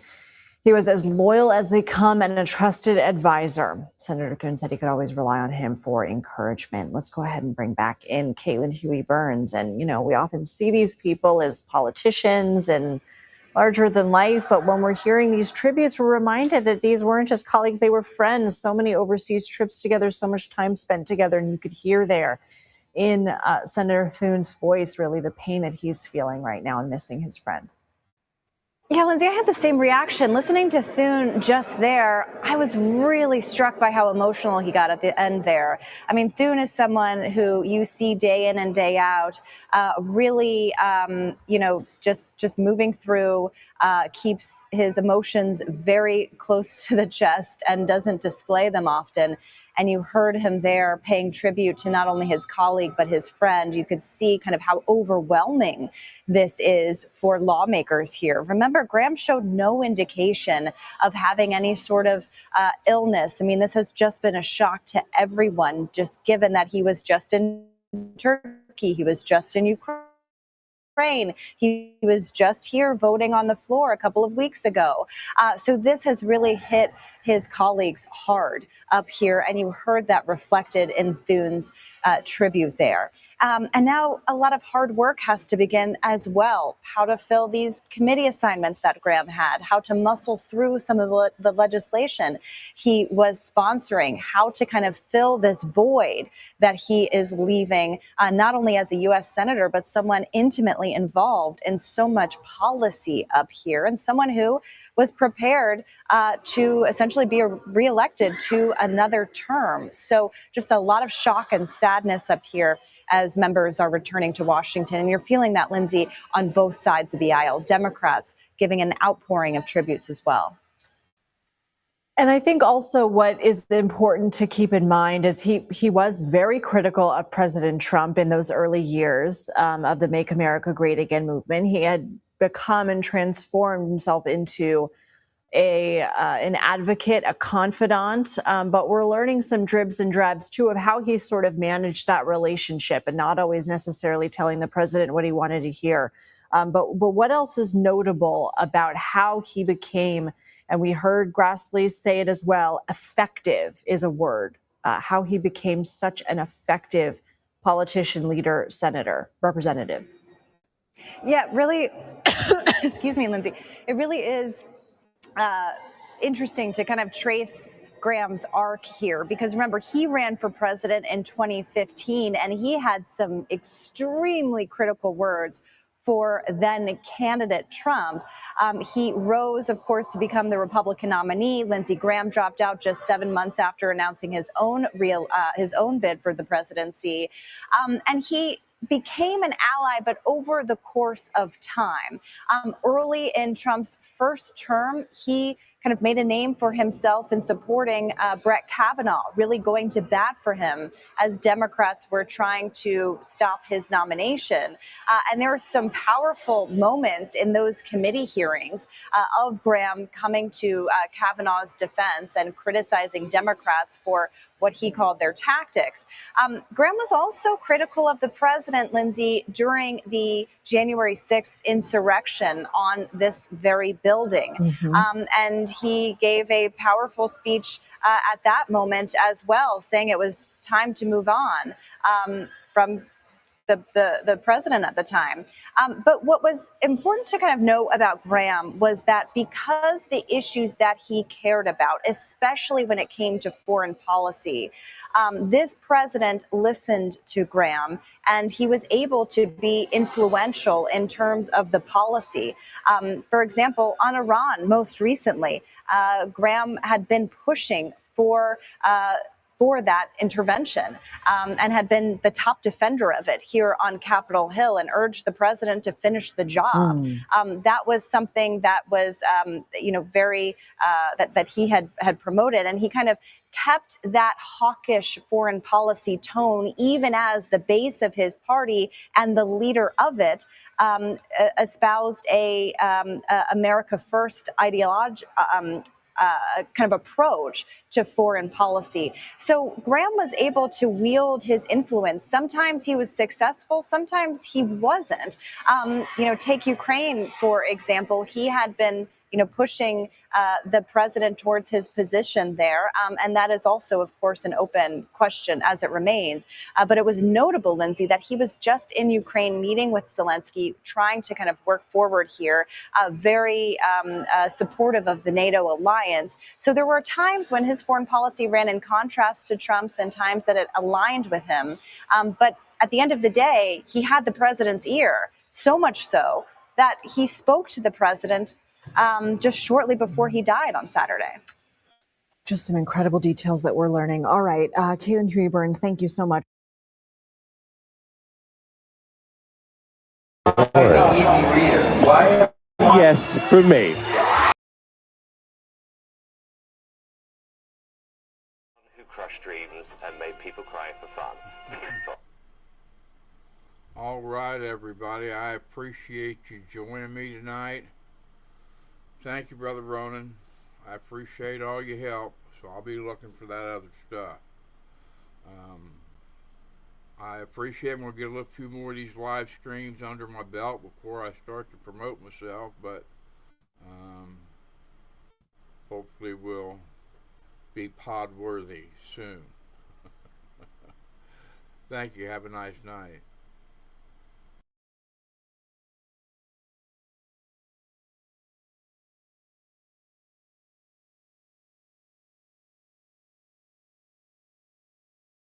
he was as loyal as they come and a trusted advisor. Senator Thune said he could always rely on him for encouragement. Let's go ahead and bring back in Caitlin Huey-Burns. And, you know, we often see these people as politicians and larger than life, but when we're hearing these tributes, we're reminded that these weren't just colleagues, they were friends. So many overseas trips together, so much time spent together, and you could hear there in Senator Thune's voice really the pain that he's feeling right now and missing his friend. Yeah, Lindsay, I had the same reaction. Listening to Thune just there, I was really struck by how emotional he got at the end there. I mean, Thune is someone who you see day in and day out, really, just moving through, keeps his emotions very close to the chest and doesn't display them often. And you heard him there paying tribute to not only his colleague, but his friend. You could see kind of how overwhelming this is for lawmakers here. Remember, Graham showed no indication of having any sort of illness. I mean, this has just been a shock to everyone, just given that he was just in Turkey, he was just in Ukraine. He was just here voting on the floor a couple of weeks ago. So this has really hit his colleagues hard up here, and you heard that reflected in Thune's tribute there. And now a lot of hard work has to begin as well. How to fill these committee assignments that Graham had, how to muscle through some of the legislation he was sponsoring, how to kind of fill this void that he is leaving, not only as a U.S. Senator, but someone intimately involved in so much policy up here, and someone who was prepared to essentially be reelected to another term. So just a lot of shock and sadness up here as members are returning to Washington. And you're feeling that, Lindsay, on both sides of the aisle. Democrats giving an outpouring of tributes as well. And I think also what is important to keep in mind is he was very critical of President Trump in those early years of the Make America Great Again movement. He had become and transformed himself into an advocate, a confidant, but we're learning some dribs and drabs too of how he sort of managed that relationship and not always necessarily telling the president what he wanted to hear. But what else is notable about how he became, and we heard Grassley say it as well, effective is a word, how he became such an effective politician, leader, senator, representative. Yeah, really, excuse me, Lindsay, it really is interesting to kind of trace Graham's arc here, because remember, he ran for president in 2015 and he had some extremely critical words for then candidate Trump. He rose, of course, to become the Republican nominee. Lindsey Graham dropped out just 7 months after announcing his own bid for the presidency, and he became an ally, but over the course of time. Early in Trump's first term, he kind of made a name for himself in supporting Brett Kavanaugh, really going to bat for him as Democrats were trying to stop his nomination. And there were some powerful moments in those committee hearings of Graham coming to Kavanaugh's defense and criticizing Democrats for what he called their tactics. Graham was also critical of the president, Lindsay, during the January 6th insurrection on this very building. And he gave a powerful speech at that moment as well, saying it was time to move on from the president at the time. But what was important to kind of know about Graham was that because the issues that he cared about, especially when it came to foreign policy, this president listened to Graham and he was able to be influential in terms of the policy. For example, on Iran, most recently, Graham had been pushing for that intervention and had been the top defender of it here on Capitol Hill and urged the president to finish the job. That was something that was, very, that he had promoted, and he kind of kept that hawkish foreign policy tone, even as the base of his party and the leader of it espoused a America First ideology, kind of approach to foreign policy. So Graham was able to wield his influence. Sometimes he was successful, sometimes he wasn't. Take Ukraine, for example. He had been pushing the president towards his position there. And that is also, of course, an open question as it remains. But it was notable, Lindsay, that he was just in Ukraine meeting with Zelensky, trying to kind of work forward here, very supportive of the NATO alliance. So there were times when his foreign policy ran in contrast to Trump's and times that it aligned with him. But at the end of the day, he had the president's ear, so much so that he spoke to the president just shortly before he died on Saturday. Just some incredible details that we're learning. All right, Caitlin Huey-Burns, thank you so much. Yes, for me. Who crushed dreams and made people cry for fun. All right, everybody. I appreciate you joining me tonight. Thank you, Brother Ronan. I appreciate all your help, so I'll be looking for that other stuff. I appreciate I'm going to get a few more of these live streams under my belt before I start to promote myself, but hopefully we'll be pod worthy soon. Thank you. Have a nice night.